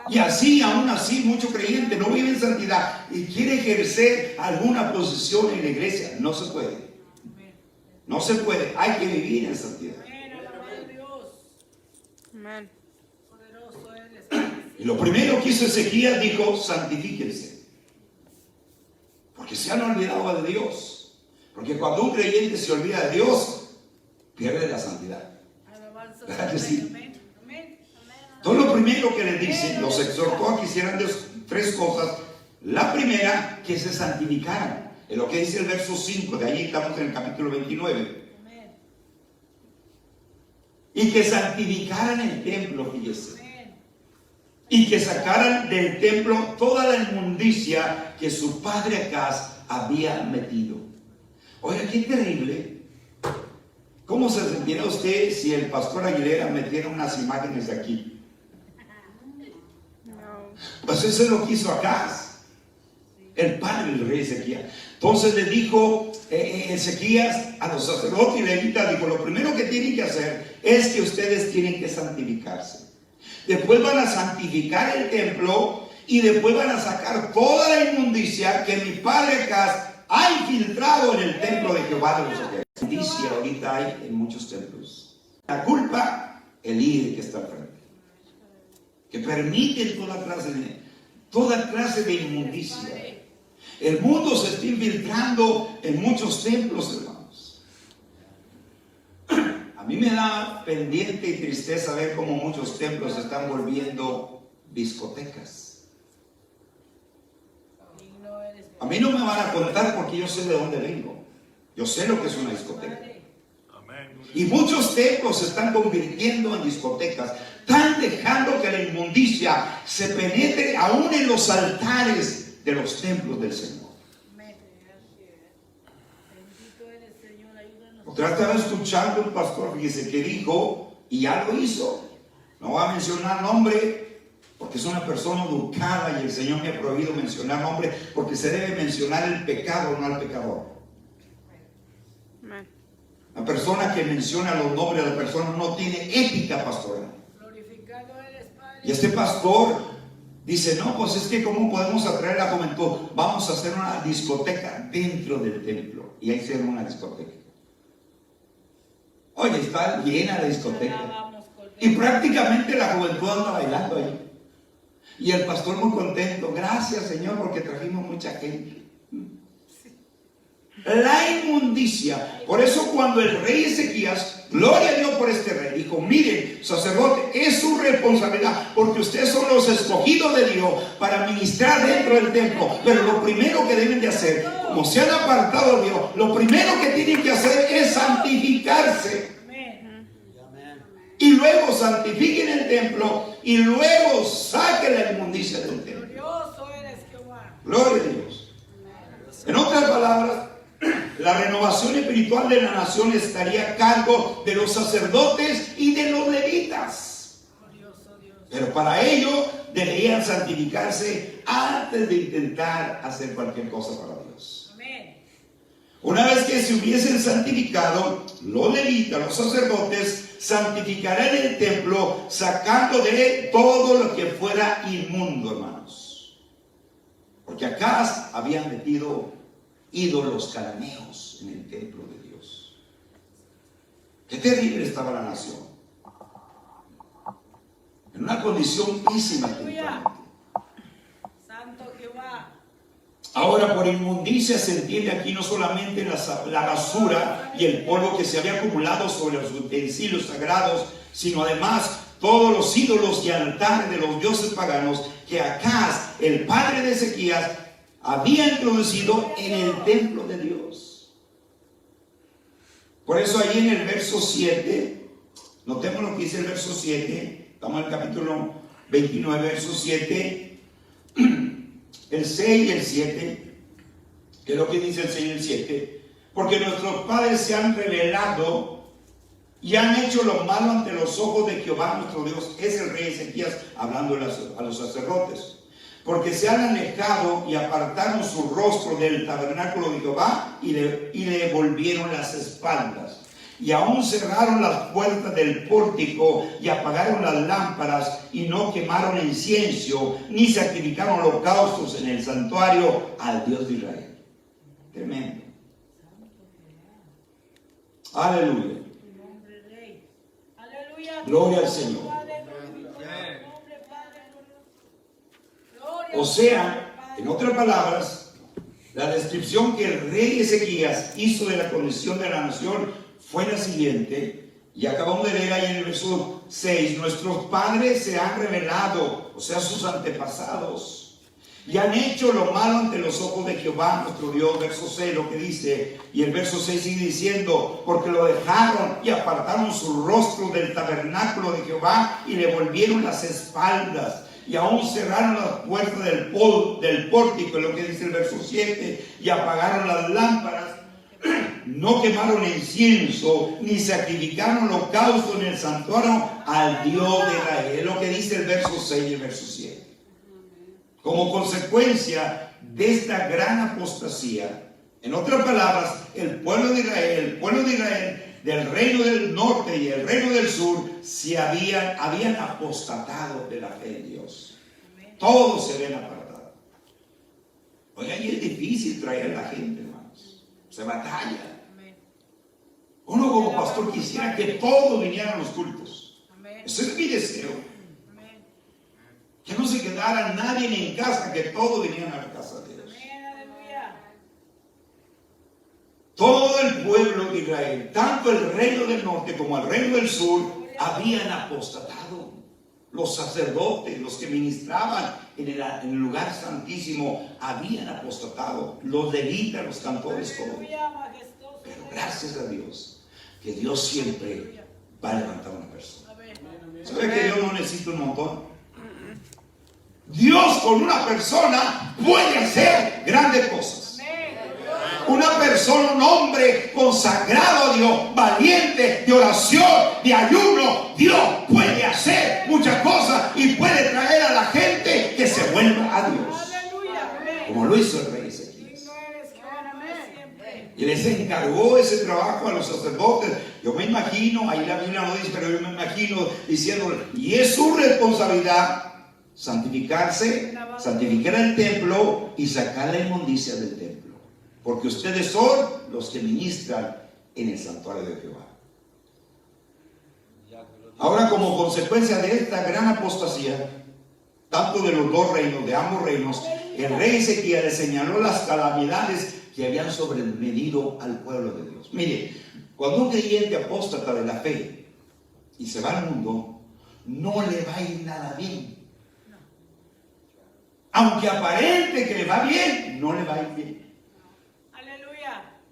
Y así, aún así, muchos creyentes no viven en santidad y quiere ejercer alguna posición en la iglesia. No se puede. No se puede. Hay que vivir en santidad. Amén. Poderoso eres. Y lo primero que hizo Ezequías, dijo: santifíquense. Porque se han olvidado de Dios. Porque cuando un creyente se olvida de Dios, pierde la santidad. ¿Verdad que sí? Entonces lo primero que les dice, los exhortó a que hicieran tres cosas. La primera, que se santificaran. Es lo que dice el verso 5, de ahí estamos en el capítulo 29. Y que santificaran el templo, fíjese. Y que sacaran del templo toda la inmundicia que su padre Acaz había metido. Oiga, qué terrible. ¿Cómo se sentiría usted si el pastor Aguilera metiera unas imágenes de aquí? Pues eso es lo que hizo Acaz, el padre del rey Ezequías. Entonces le dijo Ezequías a los sacerdotes y levitas, dijo: lo primero que tienen que hacer es que ustedes tienen que santificarse. Después van a santificar el templo y después van a sacar toda la inmundicia que mi padre Acaz ha infiltrado en el templo de Jehová de los ejércitos. Inmundicia ahorita hay en muchos templos. La culpa, el líder que está al frente, que permiten toda clase de inmundicia. El mundo se está infiltrando en muchos templos, hermanos. A mí me da pendiente y tristeza ver cómo muchos templos se están volviendo discotecas. A mí no me van a contar porque yo sé de dónde vengo. Yo sé lo que es una discoteca. Y muchos templos se están convirtiendo en discotecas. Están dejando que la inmundicia se penetre aún en los altares de los templos del Señor. Otra vez estaba escuchando un pastor, fíjese, que dijo, y ya lo hizo. No voy a mencionar nombre, porque es una persona educada y el Señor me ha prohibido mencionar nombre, porque se debe mencionar el pecado, no al pecador. La persona que menciona los nombres de la persona no tiene ética pastoral. Y este pastor dice: no, pues es que ¿cómo podemos atraer a la juventud? Vamos a hacer una discoteca dentro del templo. Y ahí se llama una discoteca. Oye, está llena de discoteca. Y prácticamente la juventud anda bailando ahí. Y el pastor muy contento: gracias, Señor, porque trajimos mucha gente. La inmundicia. Por eso cuando el rey Ezequías, gloria a Dios por este rey, dijo: miren, sacerdote, es su responsabilidad, porque ustedes son los escogidos de Dios para ministrar dentro del templo. Pero lo primero que deben de hacer, como se han apartado de Dios, lo primero que tienen que hacer es santificarse. Y luego santifiquen el templo y luego saquen la inmundicia del templo. Glorioso eres, Jehová. Gloria a Dios. En otras palabras, la renovación espiritual de la nación estaría a cargo de los sacerdotes y de los levitas. Pero para ello deberían santificarse antes de intentar hacer cualquier cosa para Dios. Una vez que se hubiesen santificado, los levitas, los sacerdotes, santificarán el templo, sacando de él todo lo que fuera inmundo, hermanos. Porque acá habían metido ídolos cananeos en el templo de Dios. Qué terrible estaba la nación. En una condición pésima. Santo Jehová. Ahora, por inmundicia se entiende aquí no solamente la basura y el polvo que se había acumulado sobre los utensilios sagrados, sino además todos los ídolos y altares de los dioses paganos que Acaz, el padre de Ezequías, había introducido en el templo de Dios. Por eso ahí en el verso 7, notemos lo que dice el verso 7, estamos en el capítulo 29, verso 7, el 6 y el 7, que es lo que dice el 6 y el 7, porque nuestros padres se han rebelado y han hecho lo malo ante los ojos de Jehová nuestro Dios. Es el rey Ezequías hablando a los sacerdotes. Porque se han alejado y apartaron su rostro del tabernáculo de Jehová y le volvieron las espaldas. Y aún cerraron las puertas del pórtico y apagaron las lámparas y no quemaron incienso ni sacrificaron holocaustos en el santuario al Dios de Israel. Tremendo. Aleluya. Gloria al Señor. O sea, en otras palabras, la descripción que el rey Ezequías hizo de la condición de la nación fue la siguiente, y acabamos de leer ahí en el verso 6, nuestros padres se han rebelado, o sea, sus antepasados, y han hecho lo malo ante los ojos de Jehová nuestro Dios. Verso 6 lo que dice, y el verso 6 sigue diciendo, porque lo dejaron y apartaron su rostro del tabernáculo de Jehová y le volvieron las espaldas. Y aún cerraron las puertas del pórtico, lo que dice el verso 7, y apagaron las lámparas, no quemaron incienso, ni sacrificaron holocausto en el santuario al Dios de Israel, lo que dice el verso 6 y el verso 7. Como consecuencia de esta gran apostasía, en otras palabras, el pueblo de Israel, del reino del norte y el reino del sur, habían apostatado de la fe en Dios. Todos se habían apartado. Oigan, y es difícil traer a la gente, hermanos. Se batalla. Uno como pastor quisiera que todos vinieran a los cultos. Ese es mi deseo. Que no se quedara nadie ni en casa, que todos vinieran a la casa de Dios. Todo el pueblo de Israel, tanto el reino del norte como el reino del sur, habían apostatado. Los sacerdotes, los que ministraban en el lugar santísimo, habían apostatado. Los levitas, los cantores, todos. Pero gracias a Dios, que Dios siempre va a levantar a una persona. ¿Sabe que Dios no necesita un montón? Dios con una persona puede hacer grandes cosas. Una persona, un hombre consagrado a Dios, valiente, de oración, de ayuno, Dios puede hacer muchas cosas y puede traer a la gente que se vuelva a Dios. Como lo hizo el rey Ezequías. Y les encargó ese trabajo a los sacerdotes. Yo me imagino, ahí la Biblia no dice, pero yo me imagino diciendo, y es su responsabilidad santificarse, santificar el templo y sacar la inmundicia del templo. Porque ustedes son los que ministran en el santuario de Jehová. Ahora, como consecuencia de esta gran apostasía, tanto de los dos reinos, de ambos reinos, el rey Ezequías le señaló las calamidades que habían sobrevenido al pueblo de Dios. Mire, cuando un creyente apóstata de la fe y se va al mundo, no le va a ir nada bien. Aunque aparente que le va bien, no le va a ir bien.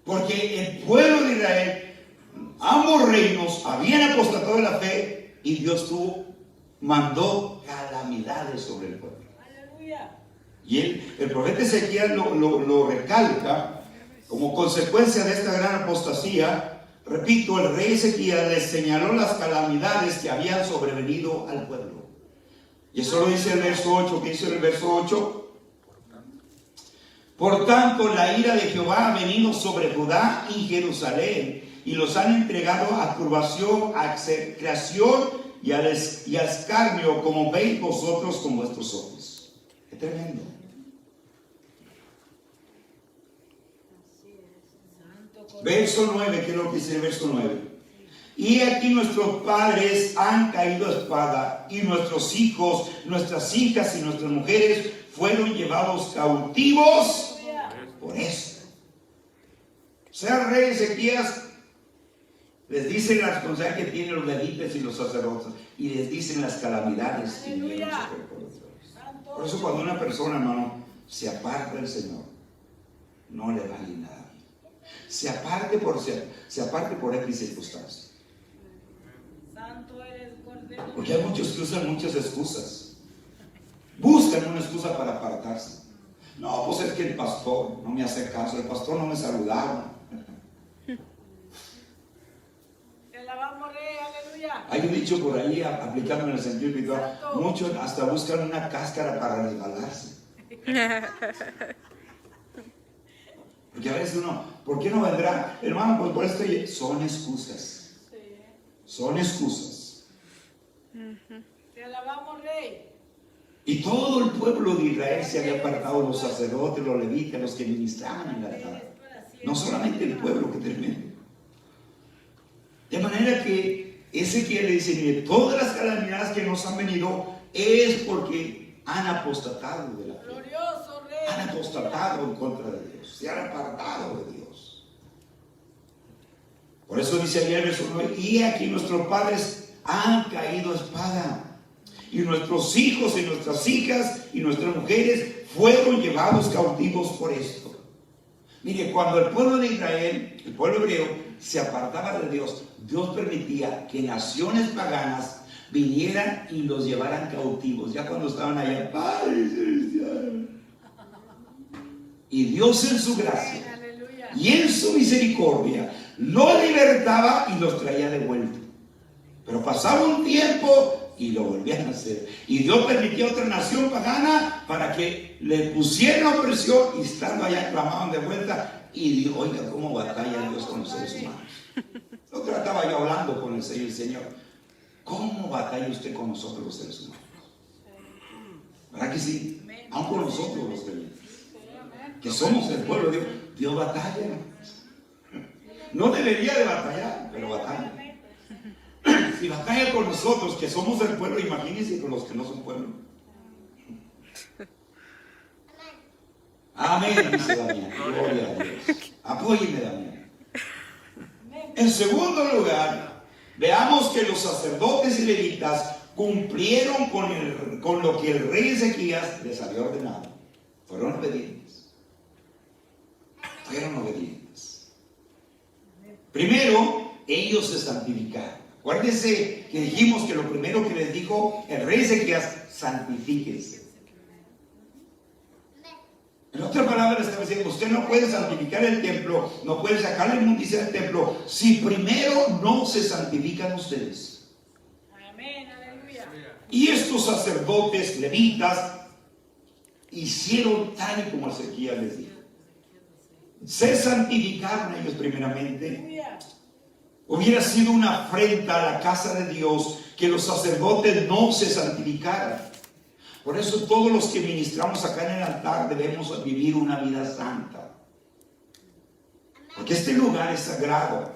Porque el pueblo de Israel, ambos reinos, habían apostatado de la fe y Dios mandó calamidades sobre el pueblo. Y el profeta Ezequías lo recalca como consecuencia de esta gran apostasía. Repito, el rey Ezequías les señaló las calamidades que habían sobrevenido al pueblo. Y eso lo dice el verso 8. ¿Qué dice el verso 8? Por tanto, la ira de Jehová ha venido sobre Judá y Jerusalén, y los han entregado a turbación, a execración y al escarnio, como veis vosotros con vuestros ojos. ¡Qué tremendo! Verso 9, ¿qué es lo que dice el verso 9? Y aquí nuestros padres han caído a espada, y nuestros hijos, nuestras hijas y nuestras mujeres fueron llevados cautivos por esto. O sea, el rey Ezequías les dice la responsabilidad que tienen los levitas y los sacerdotes, y les dicen las calamidades que vinieron sobre el pueblo de Dios. Por eso cuando una persona, hermano, se aparta del Señor, no le vale nada. Se aparte por X circunstancias. Santo eres, Cordero. Porque hay muchos que usan muchas excusas. Buscan una excusa para apartarse. No, pues es que el pastor no me hace caso, el pastor no me saludaba. Te alabamos, Rey, aleluya. Hay un dicho por ahí, aplicando en el sentido espiritual, muchos hasta buscan una cáscara para regalarse. Porque a veces uno, ¿por qué no vendrá? Hermano, pues por esto son excusas. Son excusas. Te alabamos, Rey. Y todo el pueblo de Israel se había apartado, los sacerdotes, los levitas, los que ministraban en el altar. No solamente el pueblo, que tremendo. De manera que Ezequiel le dice, mire, todas las calamidades que nos han venido es porque han apostatado de la fe. Glorioso, Rey. Han apostatado en contra de Dios, se han apartado de Dios. Por eso dice ahí el verso 9, y aquí nuestros padres han caído a espada, y nuestros hijos y nuestras hijas y nuestras mujeres fueron llevados cautivos por esto. Mire, cuando el pueblo de Israel, el pueblo hebreo, se apartaba de Dios, Dios permitía que naciones paganas vinieran y los llevaran cautivos, ya cuando estaban allá, Padre Celestial. Y Dios en su gracia y en su misericordia los libertaba y los traía de vuelta. Pero pasaba un tiempo y lo volvían a hacer. Y Dios permitía a otra nación pagana para que le pusieran opresión, y estando allá clamaban de vuelta. Y Dios, oiga, cómo batalla Dios con los seres humanos. Lo trataba yo hablando con el Señor. ¿Cómo batalla usted con nosotros los seres humanos? ¿Verdad que sí? Aún con nosotros los creyentes, que somos el pueblo de Dios, Dios batalla. No debería de batallar, pero batalla. Si batalla con nosotros, que somos el pueblo, imagínense con los que no son pueblo. Amén, dice Damián. Gloria a Dios. Apóyeme, Damián. En segundo lugar, veamos que los sacerdotes y levitas cumplieron con lo que el rey Ezequías les había ordenado. Fueron obedientes. Fueron obedientes. Primero, ellos se santificaron. Acuérdense que dijimos que lo primero que les dijo el rey Ezequías, santifíquense. En otras palabras, estaba diciendo, usted no puede santificar el templo, no puede sacar la inmundicia del templo, si primero no se santifican ustedes. Amén, aleluya. Y estos sacerdotes levitas hicieron tal y como Ezequías les dijo. Se santificaron ellos primeramente. Aleluya. Hubiera sido una afrenta a la casa de Dios que los sacerdotes no se santificaran. Por eso todos los que ministramos acá en el altar debemos vivir una vida santa. Porque este lugar es sagrado.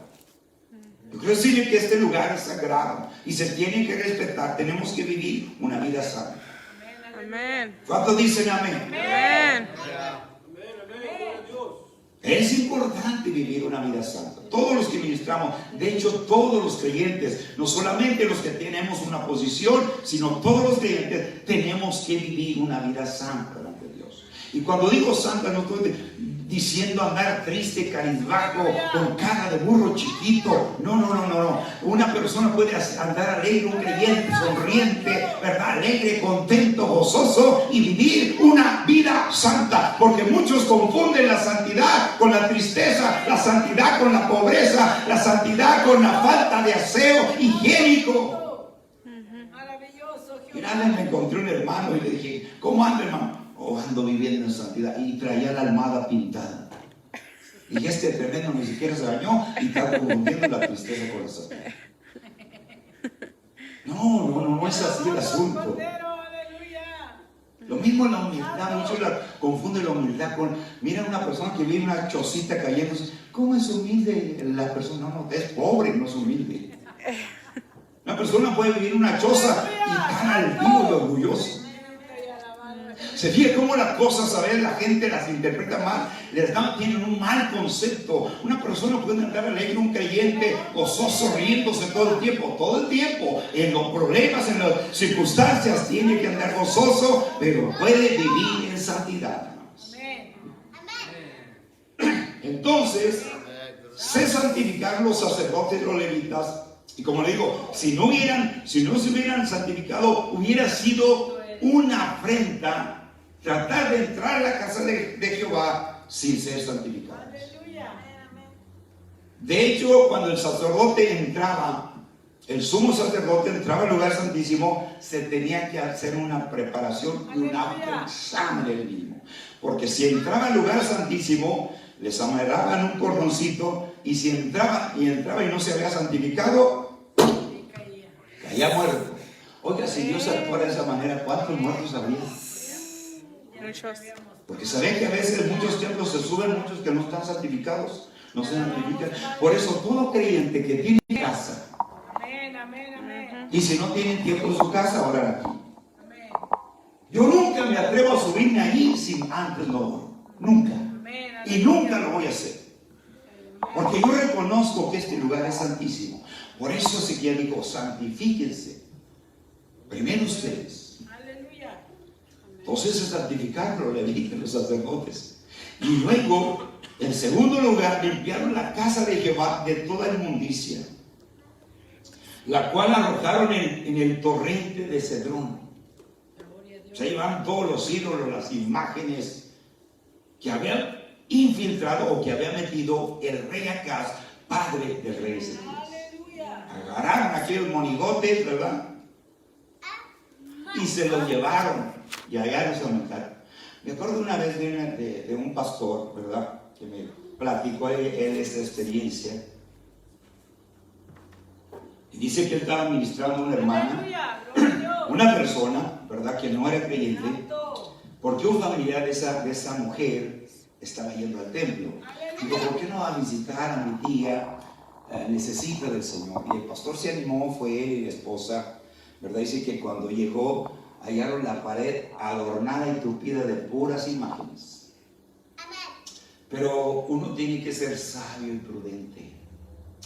Yo quiero decirle que este lugar es sagrado y se tiene que respetar. Tenemos que vivir una vida santa. Amén. ¿Cuántos dicen amén? Amén. Es importante vivir una vida santa. Todos los que ministramos, de hecho todos los creyentes, no solamente los que tenemos una posición, sino todos los creyentes tenemos que vivir una vida santa delante de Dios. Y cuando digo santa, no estoy diciendo andar triste, cabizbajo, con cara de burro chiquito. No. Una persona puede andar alegre, un creyente, sonriente, ¿verdad? Alegre, contento, gozoso y vivir una vida santa. Porque muchos confunden la santidad con la tristeza, la santidad con la pobreza, la santidad con la falta de aseo higiénico. Maravilloso, Mira, me encontré un hermano y le dije, ¿cómo anda, hermano? oh, ando viviendo en santidad, y traía la almohada pintada. Y este tremendo ni siquiera se bañó y está confundiendo la tristeza con la santidad. No es así el asunto. Lo mismo la humildad, muchos confunden la humildad con, mira una persona que vive en una chocita cayéndose. ¿Cómo es humilde la persona? No, es pobre, no es humilde. Una persona puede vivir en una choza y tan altivo y orgulloso. Se fija cómo las cosas a veces la gente las interpreta mal, tienen un mal concepto. Una persona puede andar alegre, un creyente gozoso, riéndose todo el tiempo. En los problemas, en las circunstancias, tiene que andar gozoso, pero puede vivir en santidad. Entonces, se santificaron los sacerdotes y los levitas. Y como le digo, si no se hubieran santificado, hubiera sido una afrenta tratar de entrar a la casa de Jehová sin ser santificados. De hecho, cuando el sacerdote entraba, el sumo sacerdote entraba al lugar santísimo, se tenía que hacer una preparación y un autoexamen el mismo. Porque si entraba al lugar santísimo, les amarraban un cordoncito, y si entraba y no se había santificado, caía muerto. Oiga, si Dios actuara de esa manera, ¿cuántos muertos habría? Muchos. Porque saben que a veces en muchos templos se suben muchos que no están santificados, no se santifican. Por eso todo creyente que tiene casa, y si no tienen tiempo en su casa, oran aquí. Yo nunca me atrevo a subirme allí sin antes no voy. Nunca. Y nunca lo voy a hacer. Porque yo reconozco que este lugar es santísimo. Por eso Ezequiel dijo, santifíquense. Primero ustedes. Entonces se santificaron los levitas, los sacerdotes. Y luego, en segundo lugar, limpiaron la casa de Jehová de toda inmundicia, la cual arrojaron en el torrente de Cedrón. Se llevaron todos los ídolos, las imágenes que había infiltrado o que había metido el rey Acaz, padre del rey Ezequías. Agarraron aquellos monigotes, ¿verdad? Y se los llevaron y allá los aumentaron. Me acuerdo una vez de un pastor, ¿verdad? Que me platicó él esta experiencia. Y dice que él estaba ministrando a una hermana, una persona, ¿verdad? Que no era creyente, porque un familiar de esa mujer estaba yendo al templo. Digo, ¿por qué no va a visitar a mi tía? Necesita del Señor. Y el pastor se animó, fue él y la esposa, ¿verdad? Dice que cuando llegó, hallaron la pared adornada y tupida de puras imágenes. Pero uno tiene que ser sabio y prudente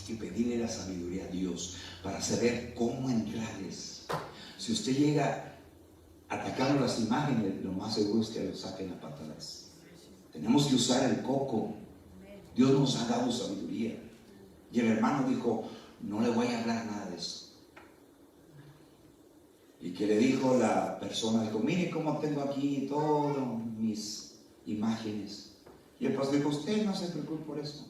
y pedirle la sabiduría a Dios para saber cómo entrarles. Si usted llega atacando las imágenes, lo más seguro es que lo saquen a patadas. Tenemos que usar el coco. Dios nos ha dado sabiduría. Y el hermano dijo, no le voy a hablar nada de eso. Y que le dijo la persona, dijo, mire cómo tengo aquí todas mis imágenes. Y el pastor dijo, usted no se preocupe por eso.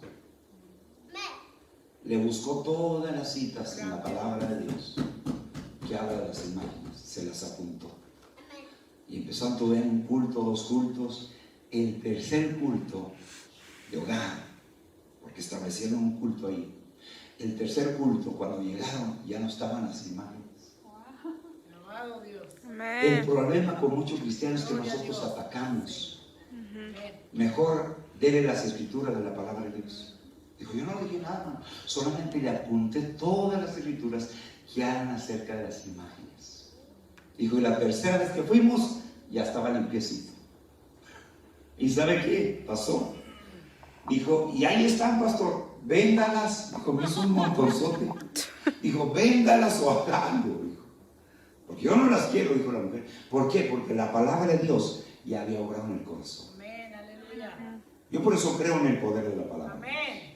Le buscó todas las citas en la palabra de Dios que habla de las imágenes, se las apuntó. Y empezó a ver un culto, 2 cultos, el tercer culto de hogar, porque establecieron un culto ahí. El tercer culto, cuando llegaron, ya no estaban las imágenes. El problema con muchos cristianos es que nosotros atacamos. Mejor dele las escrituras de la palabra de Dios. Dijo, yo no dije nada, solamente le apunté todas las escrituras que hablan acerca de las imágenes. Dijo, y la tercera vez que fuimos, ya estaba limpiecito. ¿Y sabe qué pasó? Dijo, y ahí están, pastor, véndalas. Dijo, me hizo un montonzote. Dijo, véndalas o algo. Dijo, porque yo no las quiero, dijo la mujer. ¿Por qué? Porque la palabra de Dios ya había obrado en el corazón. Amén, aleluya. Yo por eso creo en el poder de la palabra. Amén.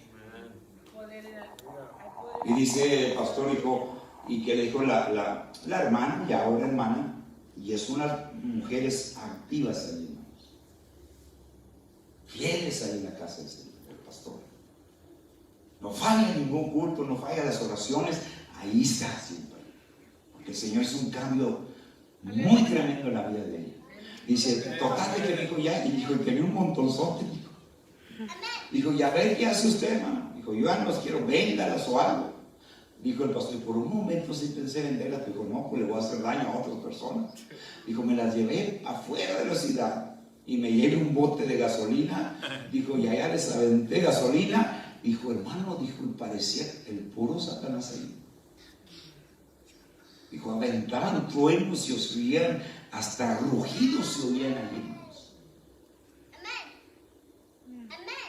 Y dice el pastor, dijo, y que le dijo la hermana, ya ahora hermana, y es unas mujeres activas allí, hermanos, fieles ahí en la casa del pastor. No falla ningún culto, no falla las oraciones, ahí está siempre. Porque el Señor es un cambio muy tremendo en la vida de ella. Dice, total de que dijo ya, y dijo, y tenía un montonzote. Dijo, ya ver qué hace usted, hermano. Dijo, yo ya no las quiero, véndalas o algo. Dijo el pastor, y por un momento sí pensé venderlas. Dijo, no, pues le voy a hacer daño a otras personas. Dijo, me las llevé afuera de la ciudad y me llevé un bote de gasolina. Dijo, y allá les aventé gasolina. Dijo, hermano, dijo, y parecía el puro Satanás ahí. Dijo, aventaban truenos y se oían, hasta rugidos se oían allí.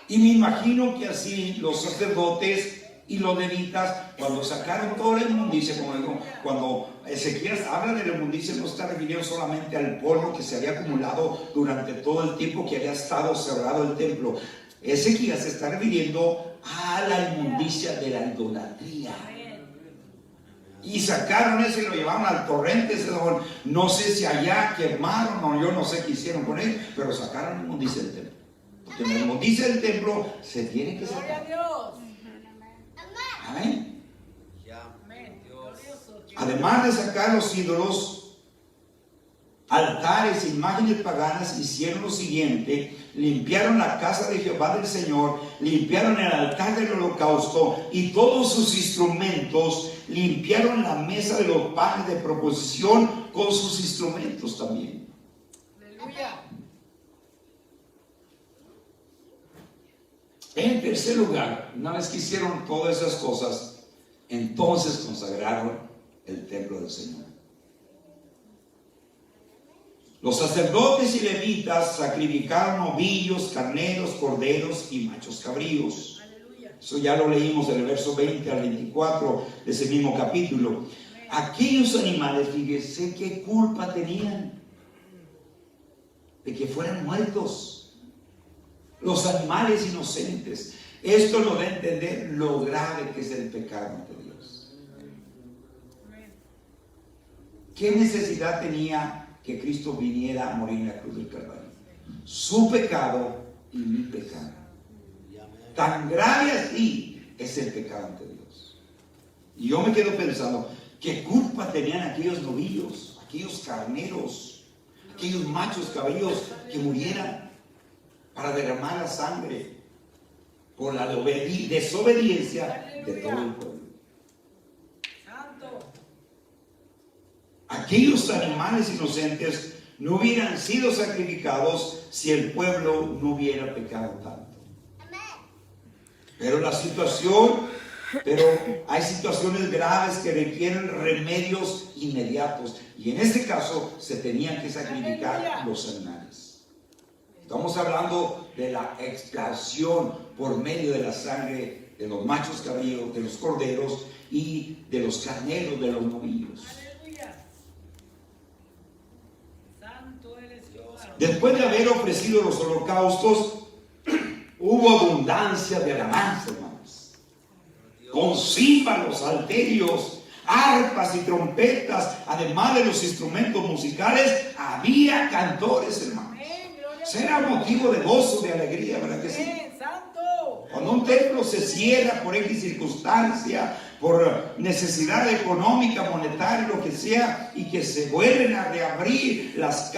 Y me imagino que así los sacerdotes y los levitas, cuando sacaron toda la inmundicia, cuando Ezequías habla de la inmundicia, no está refiriendo solamente al polvo que se había acumulado durante todo el tiempo que había estado cerrado el templo. Ezequías se está refiriendo a la inmundicia de la idolatría. Y sacaron eso y lo llevaron al torrente. No sé si allá quemaron o yo no sé qué hicieron con él, pero sacaron la inmundicia del templo. Porque la inmundicia del templo se tiene que sacar. Amén. Además de sacar los ídolos, altares, imágenes paganas, hicieron lo siguiente: limpiaron la casa de Jehová del Señor, limpiaron el altar del holocausto y todos sus instrumentos, limpiaron la mesa de los panes de proposición con sus instrumentos también. Aleluya. En tercer lugar, una vez que hicieron todas esas cosas, entonces consagraron el templo del Señor. Los sacerdotes y levitas sacrificaron novillos, carneros, corderos y machos cabríos. Eso ya lo leímos del verso 20 al 24 de ese mismo capítulo. Aquellos animales, fíjense qué culpa tenían de que fueran muertos. Los animales inocentes. Esto nos da a entender lo grave que es el pecado ante Dios. ¿Qué necesidad tenía que Cristo viniera a morir en la cruz del Calvario? Su pecado y mi pecado. Tan grave así es el pecado ante Dios. Y yo me quedo pensando, ¿qué culpa tenían aquellos novillos, aquellos carneros, aquellos machos cabríos que murieran para derramar la sangre por la desobediencia de todo el pueblo? Aquellos animales inocentes no hubieran sido sacrificados si el pueblo no hubiera pecado tanto. Pero hay situaciones graves que requieren remedios inmediatos, y en este caso se tenían que sacrificar los animales. Estamos hablando de la expiación por medio de la sangre de los machos cabríos, de los corderos y de los carneros, de los novillos. Después de haber ofrecido los holocaustos, hubo abundancia de alabanza, hermanos. Con címbalos, salterios, arpas y trompetas, además de los instrumentos musicales, había cantores, hermanos. Será motivo de gozo, de alegría, ¿verdad que sí? Cuando un templo se cierra por X circunstancia, por necesidad económica, monetaria, lo que sea, y que se vuelven a reabrir las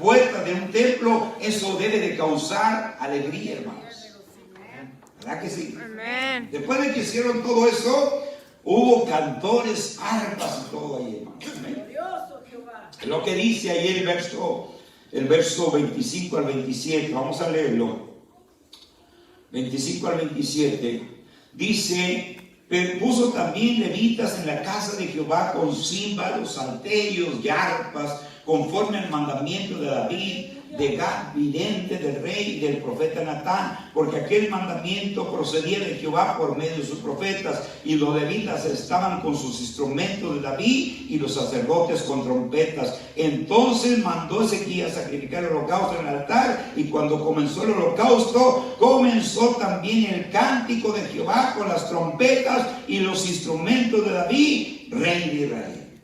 puertas de un templo, eso debe de causar alegría, hermanos. ¿Verdad que sí? Amén. Después de que hicieron todo eso, hubo cantores, arpas y todo ahí, hermanos. Amén. Lo que dice ahí el verso 25 al 27, vamos a leerlo. 25 al 27, dice: puso también levitas en la casa de Jehová con címbalos, salterios y arpas, conforme al mandamiento de David, de Gad, vidente del rey y del profeta Natán, porque aquel mandamiento procedía de Jehová por medio de sus profetas, y los levitas estaban con sus instrumentos de David y los sacerdotes con trompetas. Entonces mandó Ezequías sacrificar el holocausto en el altar, y cuando comenzó el holocausto, comenzó también el cántico de Jehová con las trompetas y los instrumentos de David, rey de Israel.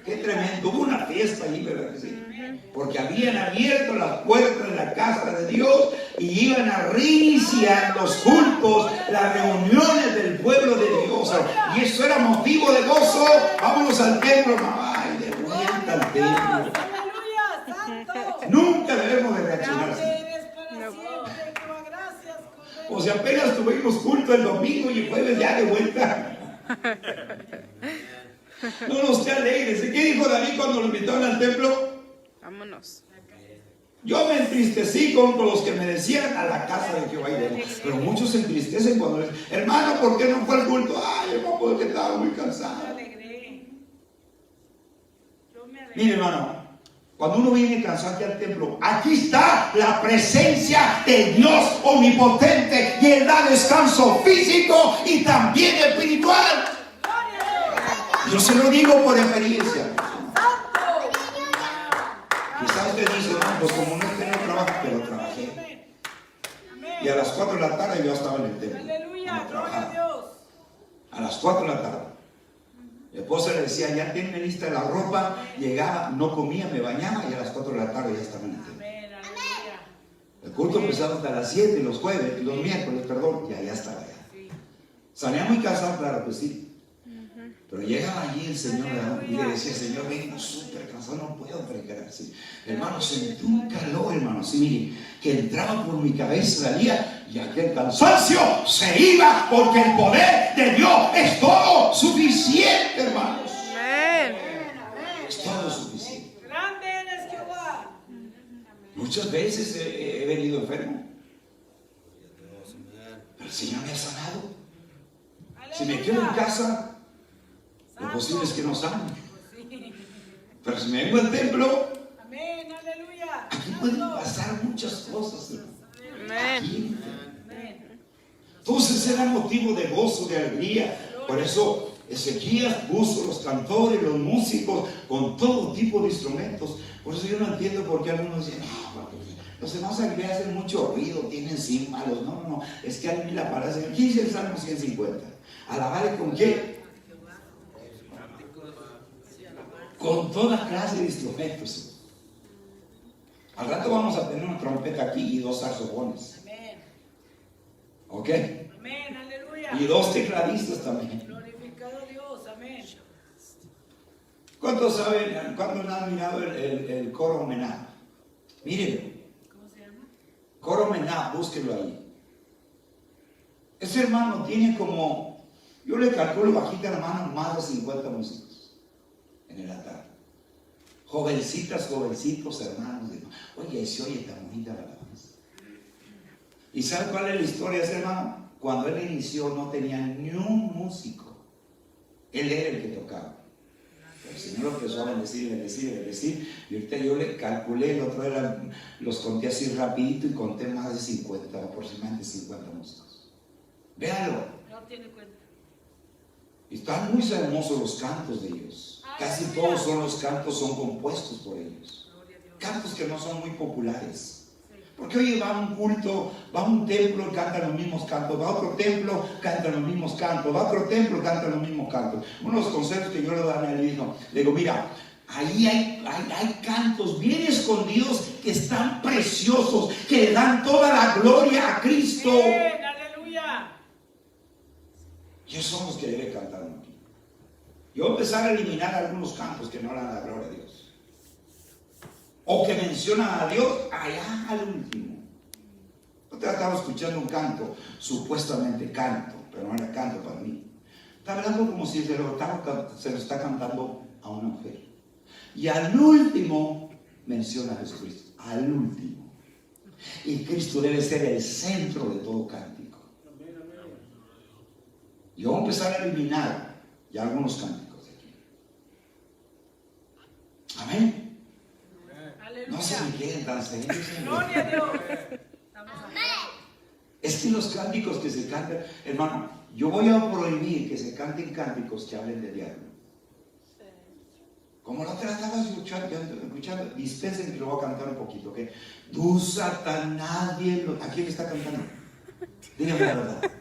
Qué tremendo, hubo una fiesta allí, ¿verdad que sí? Porque habían abierto las puertas de la casa de Dios y iban a reiniciar los cultos, las reuniones del pueblo de Dios. Y eso era motivo de gozo. Vámonos al templo, mamá, y de vuelta al templo. Nunca debemos de reaccionar así. O sea, apenas tuvimos culto el domingo y el jueves ya de vuelta. No nos esté alegres. ¿Qué dijo David cuando lo invitaron al templo? Vámonos. Yo me entristecí con los que me decían a la casa de Jehová iremos. Pero muchos se entristecen cuando les dicen, hermano, ¿por qué no fue al culto? Ay, hermano, porque estaba muy cansado. Mire, hermano, cuando uno viene cansado aquí al templo, aquí está la presencia de Dios omnipotente y Él da descanso físico y también espiritual. Yo se lo digo por experiencia. Quizás usted dice, no, pues como no tengo trabajo, pero trabajé. Y a las 4 de la tarde yo estaba en el templo. Aleluya, gloria a Dios. A las 4 de la tarde. Mi esposa le decía, ya tiene lista la ropa. Llegaba, no comía, me bañaba y a las 4 de la tarde ya estaba en el templo. El culto empezaba hasta las 7, los jueves, los miércoles, perdón, ya estaba allá. Salía muy cansado, claro que sí. Pero llegaba allí el Señor y le decía, Señor, vengo súper cansado, no puedo predicar así. Hermano, sentí un calor, hermano, así, mire, que entraba por mi cabeza, salía, y aquel cansancio se iba, porque el poder de Dios es todo suficiente, hermanos. Amén. Es todo suficiente. Grande eres Jehová. Muchas veces he venido enfermo, pero el Señor me ha sanado. Si me quedo en casa, lo posible es que no sane. Pero si me vengo al templo, Amén, aleluya. aquí pueden pasar muchas cosas. Amén. Aquí. Entonces era motivo de gozo, de alegría. Por eso Ezequías puso los cantores, los músicos, con todo tipo de instrumentos. Por eso yo no entiendo por qué algunos dicen, no, los demás aquí hacen mucho ruido, tienen címbalos. No, es que a mí la parece. Aquí dice el Salmo 150. ¿Alabarle con qué? Con toda clase de instrumentos. Al rato vamos a tener una trompeta aquí y 2 saxofones. Amén. ¿Ok? Amén, aleluya. Y 2 tecladistas también. Glorificado Dios, amén. ¿Cuántos saben, cuántos han mirado el coro Mená? Miren. ¿Cómo se llama? Coro Mená, búsquenlo ahí. Ese hermano tiene como, yo le calculo bajita la mano, más de 50 músicos en el altar. Jovencitas, jovencitos, hermanos. Oye, se oye tan bonita la alabanza. ¿Y sabe cuál es la historia de ese hermano? Cuando él inició no tenía ni un músico. Él era el que tocaba. Pero el Señor lo empezó a bendecir. Y ahorita yo le calculé, el otro día los conté así rapidito y conté más de 50, aproximadamente 50 músicos. Véanlo. No tiene cuenta. Y están muy hermosos los cantos de ellos. Casi todos son compuestos por elros. Cantos que no son muy populares. Porque oye, va a un culto, va a un templo, cantan los mismos cantos, va a otro templo, cantan los mismos cantos, va a otro templo, cantan los mismos cantos. Uno de los consejos que yo le doy a él dijo, le digo, mira, ahí hay cantos bien escondidos que están preciosos, que dan toda la gloria a Cristo. Amén, aleluya. Y esos son los que debe cantar uno aquí. Yo voy a empezar a eliminar algunos cantos que no dan la gloria a Dios. O que mencionan a Dios allá al último. Yo estaba escuchando un canto, supuestamente canto, pero no era canto para mí. Está hablando como si se lo está cantando a una mujer. Y al último menciona a Jesucristo. Al último. Y Cristo debe ser el centro de todo cántico. Yo voy a empezar a eliminar ya algunos cánticos de aquí. Amén. No se me queden tan serios. Gloria a Dios. Es que los cánticos que se cantan, hermano, yo voy a prohibir que se canten cánticos que hablen de diablo. Como la otra estaba escuchando, dispensen que lo voy a cantar un poquito, ¿ok? Tú, Satanás, ¿a quién le está cantando? Dígame la verdad.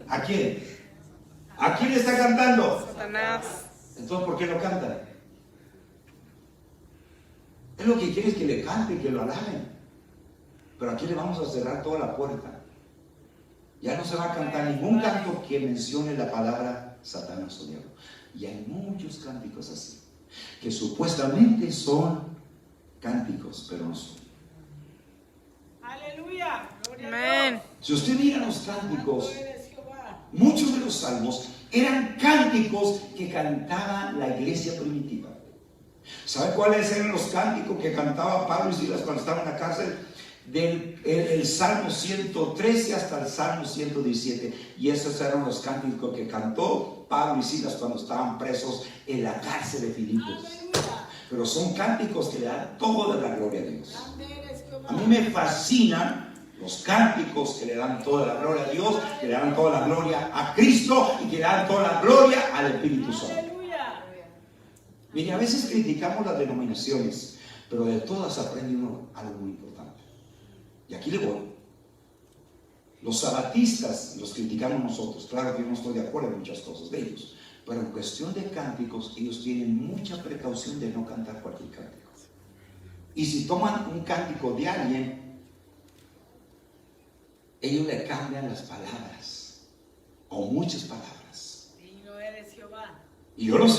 ¿A quién? ¿A quién le está cantando? Satanás. Entonces, ¿por qué lo cantan? Él lo que quiere es que le canten, que lo alaben. Pero aquí le vamos a cerrar toda la puerta. Ya no se va a cantar ningún canto que mencione la palabra Satanás o diablo. Y hay muchos cánticos así, que supuestamente son cánticos, pero no son. Aleluya. Gloria a Amén. Dios. Si usted mira los cánticos, Tú eres Jehová. muchos de los salmos eran cánticos que cantaba la iglesia primitiva. ¿Sabe cuáles eran los cánticos que cantaba Pablo y Silas cuando estaban en la cárcel? El Salmo 113 hasta el Salmo 117. Y esos eran los cánticos que cantó Pablo y Silas cuando estaban presos en la cárcel de Filipos. Aleluya. Pero son cánticos que le dan toda la gloria a Dios. Grande eres Jehová. A mí me fascinan los cánticos que le dan toda la gloria a Dios, que le dan toda la gloria a Cristo y que le dan toda la gloria al Espíritu Santo. Aleluya. Mire, a veces criticamos las denominaciones, pero de todas aprende uno algo muy importante. Y aquí le voy. Los sabatistas los criticamos nosotros. Claro que yo no estoy de acuerdo en muchas cosas de ellos, pero en cuestión de cánticos, ellos tienen mucha precaución de no cantar cualquier cántico. Y si toman un cántico de alguien, ellos le cambian las palabras, o muchas palabras. Digno eres Jehová. Y yo los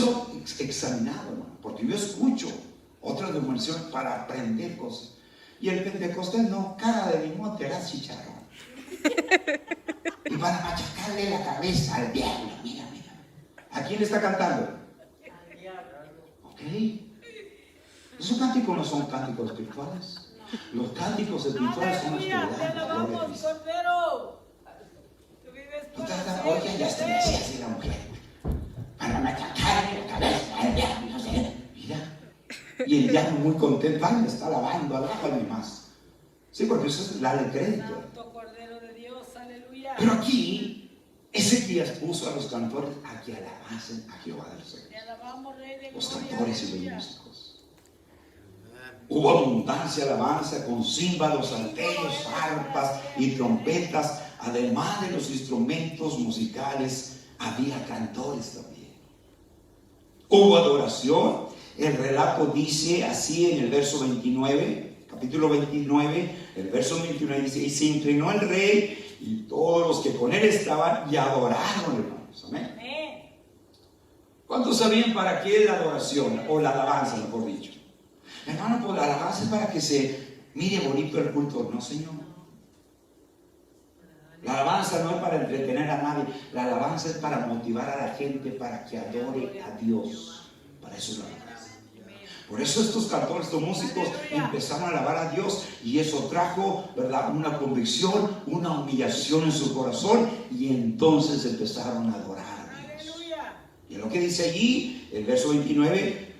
he examinado, hermano, porque yo escucho otras denominaciones para aprender cosas. Y el pentecostés no, cara de limón te harás chicharrón. Y para machacarle la cabeza al diablo, mira, mira. ¿A quién le está cantando? Al diablo. ¿Ok? Esos cánticos no son cánticos espirituales. Los cánticos espirituales son los que le Aleluya. Te dan la gloria a alabamos, Cristo. Cordero. Tú vives No por te das, siempre. oye, ya está, me decía así la mujer. Para machacarle la cabeza al diablo, no sé. Mira. Y el diablo muy contento, ay, me está alabando, alábame más. Sí, porque eso es la de crédito. Santo Cordero de Dios, aleluya. Pero aquí, Ezequías puso a los cantores a que alabasen a Jehová de los Te ejércitos. alabamos, Rey de Los Gloria. cantores y los Aleluya. músicos. Hubo abundancia de alabanza con címbalos, salterios, arpas y trompetas. Además de los instrumentos musicales, había cantores también. Hubo adoración. El relato dice así en el verso 29, capítulo 29, el verso 29 dice: y se inclinó el rey y todos los que con él estaban y adoraron, hermanos. Amén. Amén. ¿Cuántos sabían para qué es la adoración o la alabanza, mejor dicho? Hermano, pues la alabanza es para que se mire bonito el culto. No, Señor. La alabanza no es para entretener a nadie. La alabanza es para motivar a la gente para que adore a Dios. Para eso es la alabanza. Por eso estos cantores, estos músicos empezaron a alabar a Dios y eso trajo, ¿verdad?, una convicción, una humillación en su corazón y entonces empezaron a adorar a Dios. Aleluya. Y es lo que dice allí, el verso 29,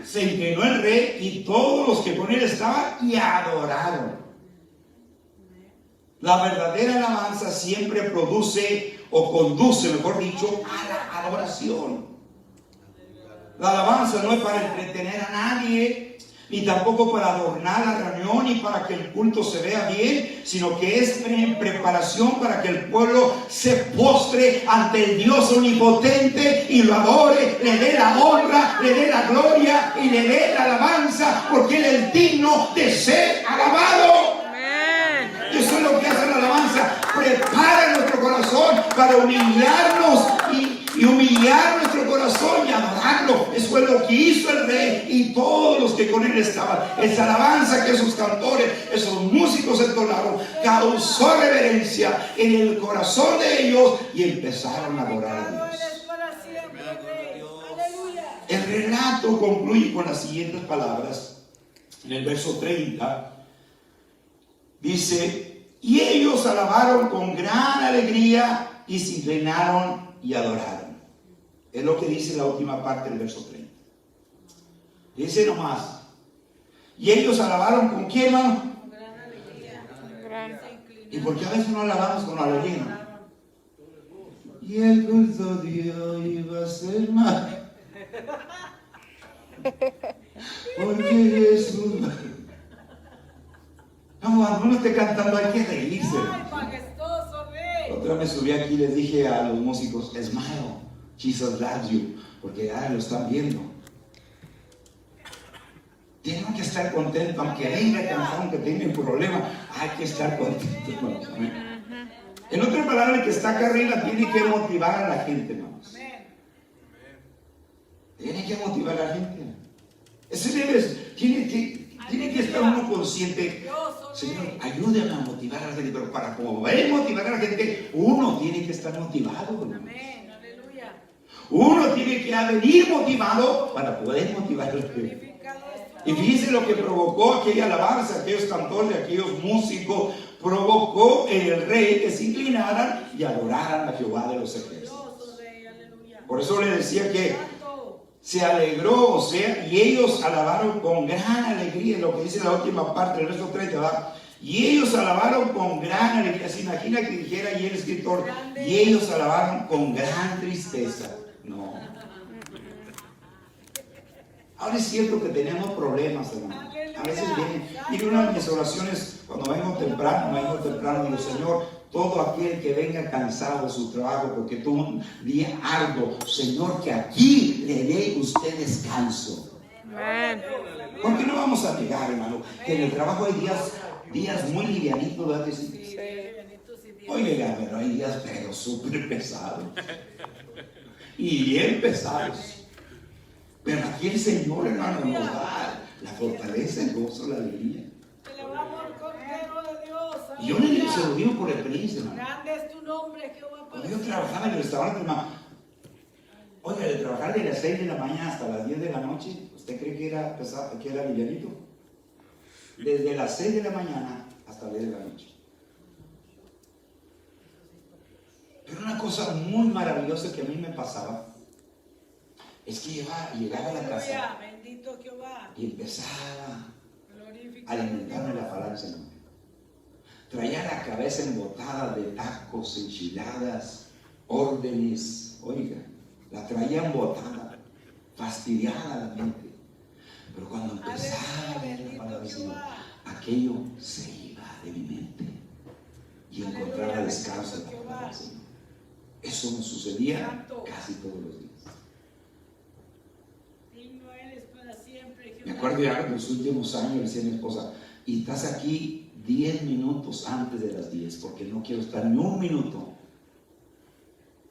se inclinó el rey y todos los que con él estaban y adoraron. La verdadera alabanza siempre produce o conduce, mejor dicho, a la adoración. La alabanza no es para entretener a nadie, ni tampoco para adornar la reunión, ni para que el culto se vea bien, sino que es en preparación para que el pueblo se postre ante el Dios omnipotente y lo adore, le dé la honra, le dé la gloria y le dé la alabanza, porque Él es digno de ser alabado. Amén. Y eso es lo que hace la alabanza, prepara nuestro corazón para humillarnos y humillar nuestro corazón y adorarlo. Eso fue lo que hizo el rey y todos los que con él estaban. Esa alabanza que esos cantores, esos músicos entonaron, causó reverencia en el corazón de ellos y empezaron a adorar a Dios. Eres para siempre, Rey. Aleluya. El relato concluye con las siguientes palabras. En el verso 30 dice: y ellos alabaron con gran alegría y se inclinaron y adoraron. Es lo que dice la última parte del verso 30. Dice nomás: y ellos alabaron con ¿qué, hermano? Con gran alegría. Gran. ¿Y por qué a veces no alabamos con alegría? Y el culto de hoy va a ser más. Porque Jesús. No, cuando uno esté cantando hay que reírse. Ay, majestuoso Rey. Otra vez me subí aquí y les dije a los músicos: smile, Jesus loves you, porque ya lo están viendo. Tienen que estar contentos, aunque venga cansado, aunque tengan problemas, hay que estar contentos, hermanos. Amén. En otras palabras, el que está acá arriba tiene que motivar a la gente, hermanos. Amén. Tiene que motivar a la gente. Ese debe, tiene que Tiene que estar uno consciente. Señor, ayúdame a motivar a la gente, pero para poder motivar a la gente, uno tiene que estar motivado. Amén. Aleluya. Uno tiene que venir motivado para poder motivar a la gente. Glorificado es tu Y fíjense lo que provocó aquella alabanza, aquellos cantores, aquellos músicos, provocó en el rey que se inclinaran y adoraran a Jehová de los ejércitos. Dios, Rey. Aleluya. Por eso le decía que Santo. se alegró, o sea, y ellos alabaron con gran alegría, lo que dice la última parte del verso 30, ¿verdad? Y ellos alabaron con gran alegría. Se imagina que dijera ahí el escritor, y ellos alabaron con gran tristeza. No. Ahora es cierto que tenemos problemas, hermano. A veces vienen, mire, una de mis oraciones, cuando vengo temprano, digo, Señor, todo aquel que venga cansado de su trabajo porque tuvo un día arduo, Señor, que aquí le dé usted descanso. Amén. Porque no vamos a negar, hermano, que en el trabajo hay días muy livianitos, ¿verdad? Oiga, pero hay días pero súper pesados. Y bien pesados. Pero aquí el Señor, hermano, nos da la fortaleza, el gozo, la alegría. Te alabamos al Cordero de Dios. Y yo se lo digo por experiencia, hermano. Grande es tu nombre, Jehová. Cuando yo trabajaba en el restaurante, hermano, oiga, de trabajar de las 6 de la mañana hasta las 10 de la noche, ¿usted cree que era pesado, que era livianito? Desde las 6 de la mañana hasta las 10 de la noche. Pero una cosa muy maravillosa que a mí me pasaba es que llegaba a la casa Aleluya. Bendito Jehová. y empezaba a Glorificado. alimentarme la falancia, ¿no? Traía la cabeza embotada de tacos, enchiladas, órdenes, oiga, la traía embotada, fastidiada la mente. Pero cuando empezaba a ver la palabra del Señor, aquello se iba de mi mente y encontraba descanso en la palabra del Señor. Eso me sucedía casi todos los días. Digno eres para siempre, Jehová. Me acuerdo ya en los últimos años, le decía a mi esposa, y estás aquí 10 minutos antes de las 10, porque no quiero estar ni un minuto.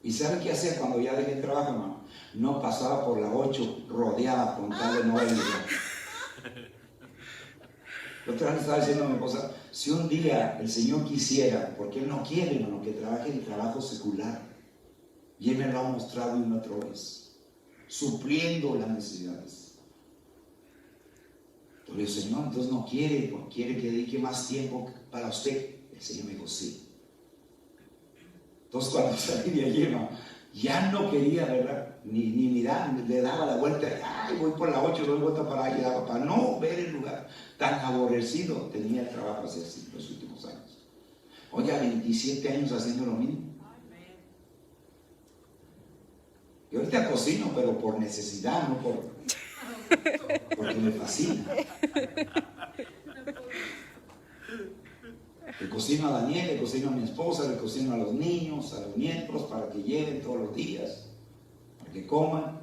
¿Y sabe qué hacía cuando ya dejé el trabajo, hermano? No pasaba por la 8, rodeaba con tal de no ir. La otra vez estaba diciendo a mi esposa, si un día el Señor quisiera, porque Él no quiere, hermano, que trabaje en trabajo secular, y Él me lo ha mostrado una otra vez, supliendo las necesidades. Entonces le digo, Señor, entonces no quiere, porque quiere que dedique más tiempo para usted. El Señor me dijo, sí. Entonces cuando salí de allí, hermano, ya no quería, ¿verdad? Ni mirar, le daba la vuelta, ay, voy por la 8, doy vuelta para allá, para no ver el lugar. Tan aborrecido tenía el trabajo hace los últimos años. Oye, 27 años haciendo lo mismo. Y ahorita cocino, pero por necesidad, no porque me fascina. Le cocino a Daniel, le cocino a mi esposa, le cocino a los niños, a los nietos, para que lleven todos los días, para que coman.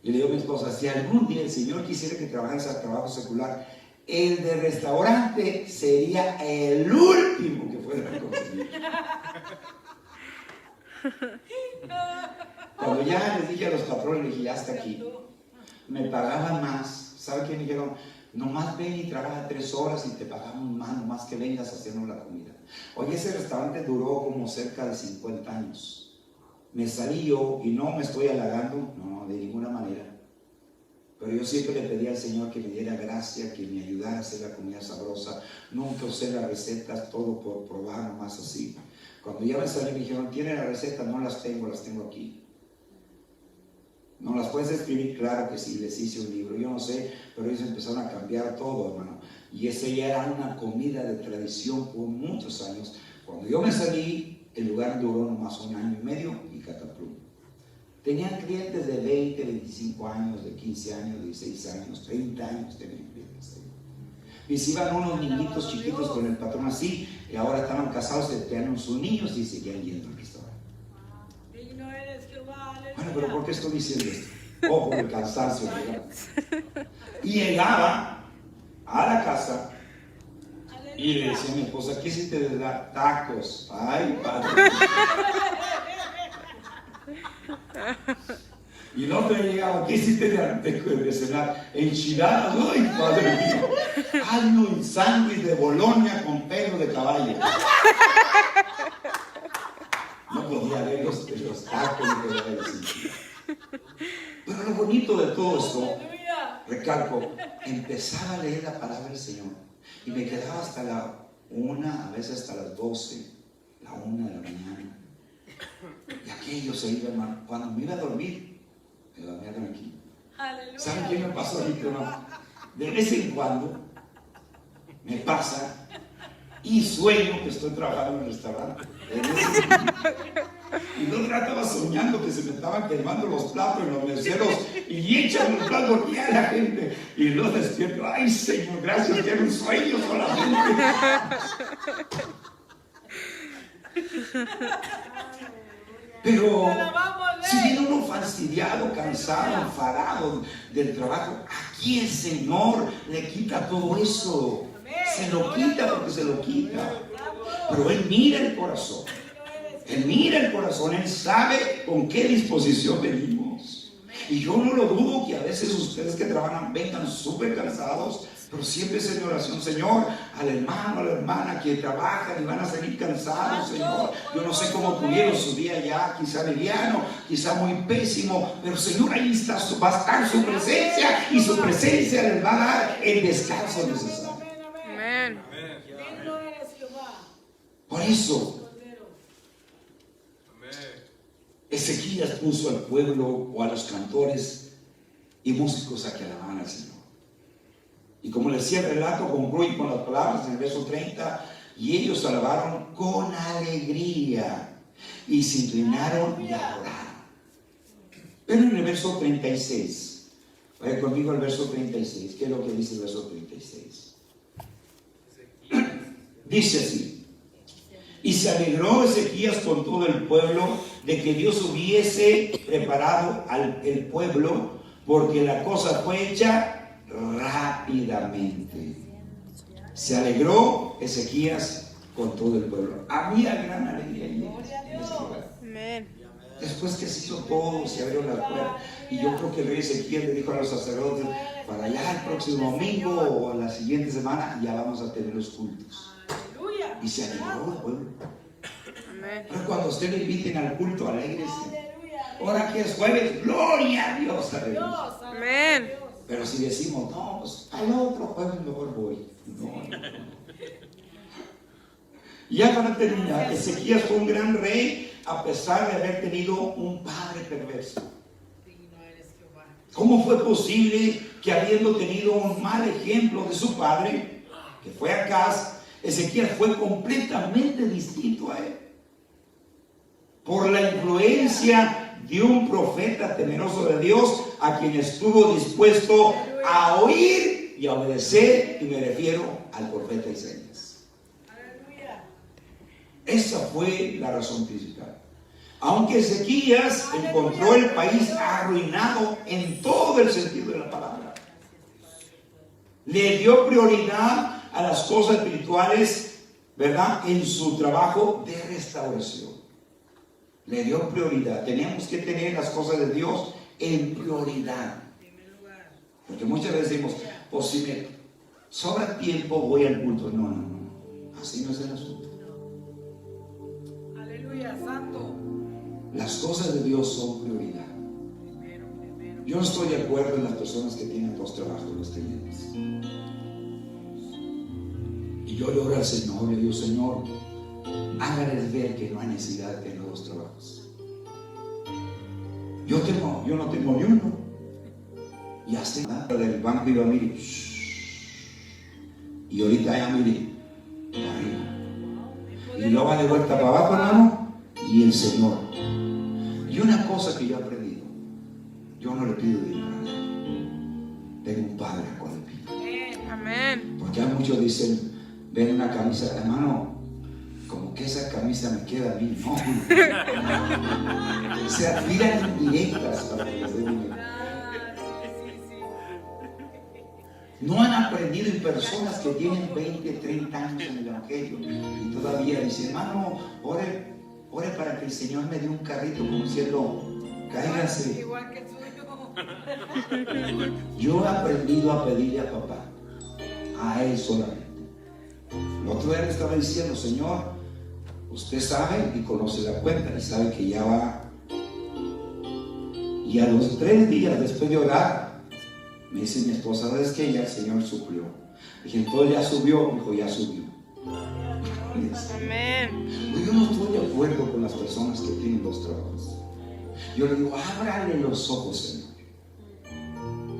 Y le digo a mi esposa, si algún día el Señor quisiera que trabajara ese trabajo secular, el de restaurante sería el último que fuera a conseguir. Cuando ya les dije a los patrones, les dije, ya hasta aquí, me pagaban más. ¿Sabe qué me dijeron? Nomás ven y trabaja 3 horas y te pagamos más, nomás que vengas a hacernos la comida. Oye, ese restaurante duró como cerca de 50 años. Me salí yo, y no me estoy halagando, no, de ninguna manera. Pero yo siempre le pedí al Señor que me diera gracia, que me ayudara a hacer la comida sabrosa. Nunca usé las recetas, todo por probar, nomás así. Cuando ya me salí me dijeron, ¿tiene la receta? No las tengo aquí. ¿No las puedes escribir? Claro que sí, les hice un libro, yo no sé, pero ellos empezaron a cambiar todo, hermano. Y ese ya era una comida de tradición por muchos años. Cuando yo me salí, el lugar duró nomás 1 año y medio y cataplum. Tenían clientes de 20, 25 años, de 15 años, de 16 años, 30 años tenían clientes. Y se iban unos niñitos chiquitos con el patrón así, y ahora estaban casados, se tenían sus niños y seguían yendo al restaurante. Digno eres, Jehová. Aleluya. Bueno, pero ¿por qué estoy diciendo esto? O por el cansancio, ¿verdad? Y llegaba a la casa y le decía a mi esposa, ¿qué hiciste de dar tacos? Ay, padre. Y el otro llegaba, ¿qué hiciste de cenar? Enchiladas, ¡ay, padre mío! Hazme un sándwich de Bolonia con pelo de caballo. No podía ver los tacos, no podía ver los enchiladas. Pero lo bonito de todo esto, recalco, empezaba a leer la palabra del Señor y me quedaba hasta la 1, a veces hasta las 12, la 1 de la mañana. Y aquello se iba, hermano. Cuando me iba a dormir, me dormía tranquilo. ¿Saben qué me pasó ahorita, hermano? De vez en cuando me pasa y sueño que estoy trabajando en el restaurante. Y no estaba soñando que se me estaban quemando los platos y los meseros y echan los platos porque a la gente. Y no despierto. Ay, Señor, gracias, que era un sueño solamente. Pero si viene uno fastidiado, cansado, enfadado del trabajo, aquí el Señor le quita todo eso. Se lo quita porque se lo quita. Pero Él mira el corazón. Él mira el corazón. Él sabe con qué disposición venimos. Y yo no lo dudo que a veces ustedes que trabajan vengan súper cansados. Pero siempre es en oración, Señor, al hermano, a la hermana que trabajan y van a salir cansados, Señor. Yo no sé cómo tuvieron su día ya, quizá liviano, quizá muy pésimo, pero Señor, ahí está, va a estar su presencia y su presencia les va a dar el descanso necesario. Amén. Por eso, Ezequías puso al pueblo o a los cantores y músicos a que alabaran al Señor. Y como les decía el relato, concluye con las palabras en el verso 30, y ellos alabaron con alegría, y se inclinaron y adoraron. Pero en el verso 36, vaya conmigo al verso 36, ¿qué es lo que dice el verso 36? Dice así: y se alegró Ezequías con todo el pueblo de que Dios hubiese preparado el pueblo, porque la cosa fue hecha rápidamente. Se alegró Ezequías con todo el pueblo. Había gran alegría en este lugar. Amén. Después que se hizo todo, se abrieron las puertas. Y yo creo que el rey Ezequías le dijo a los sacerdotes: para allá el próximo domingo o la siguiente semana ya vamos a tener los cultos. Y se alegró el pueblo. Amén. Pero cuando usted le inviten al culto, alégrese. Ahora que es jueves, gloria a Dios. Amén. Pero si decimos, no, pues al otro jueves mejor voy. No. Ya para terminar, Ezequías fue un gran rey a pesar de haber tenido un padre perverso. ¿Cómo fue posible que habiendo tenido un mal ejemplo de su padre, que fue Acaz, Ezequías fue completamente distinto a él? Por la influencia de un profeta temeroso de Dios, a quien estuvo dispuesto a oír y a obedecer, y me refiero al profeta Isaías. Esa fue la razón principal. Aunque Ezequías encontró el país arruinado en todo el sentido de la palabra, le dio prioridad a las cosas espirituales, ¿verdad?, en su trabajo de restauración. Le dio prioridad. Tenemos que tener las cosas de Dios en prioridad. Porque muchas veces decimos, pues si me sobra tiempo voy al culto. No, no, no. Así no es el asunto. Aleluya, santo. Las cosas de Dios son prioridad. Yo no estoy de acuerdo en las personas que tienen dos trabajos, los creyentes. Y yo le oro al Señor, le digo, Señor, hágales ver que no hay necesidad de tener dos trabajos. Yo no tengo ni uno. Y hace nada del banco iba, mire, y ahorita ya mire, para arriba. Y luego va de vuelta para abajo, hermano, y el Señor. Y una cosa que yo he aprendido, yo no le pido dinero a nadie. Tengo un padre al cual le pido. Amén. Porque hay muchos dicen, ven una camisa, hermano, como que esa camisa me queda a mí. No. O sea, tiran indirectas para que les den dinero. No han aprendido en personas que tienen 20, 30 años en el Evangelio y todavía dicen, hermano, ore para que el Señor me dé un carrito, como diciendo, cáigase. Igual que suyo. Yo he aprendido a pedirle a papá, a él solamente. El otro día le estaba diciendo, Señor, usted sabe y conoce la cuenta y sabe que ya va. Y a los 3 días después de orar, me dice mi esposa, ¿sabes qué? Ya el Señor suplió. Dije, entonces ya subió. Me dijo, ya subió. Amén. Yo no estoy de acuerdo con las personas que tienen 2 trabajos. Yo le digo, ábrale los ojos, Señor.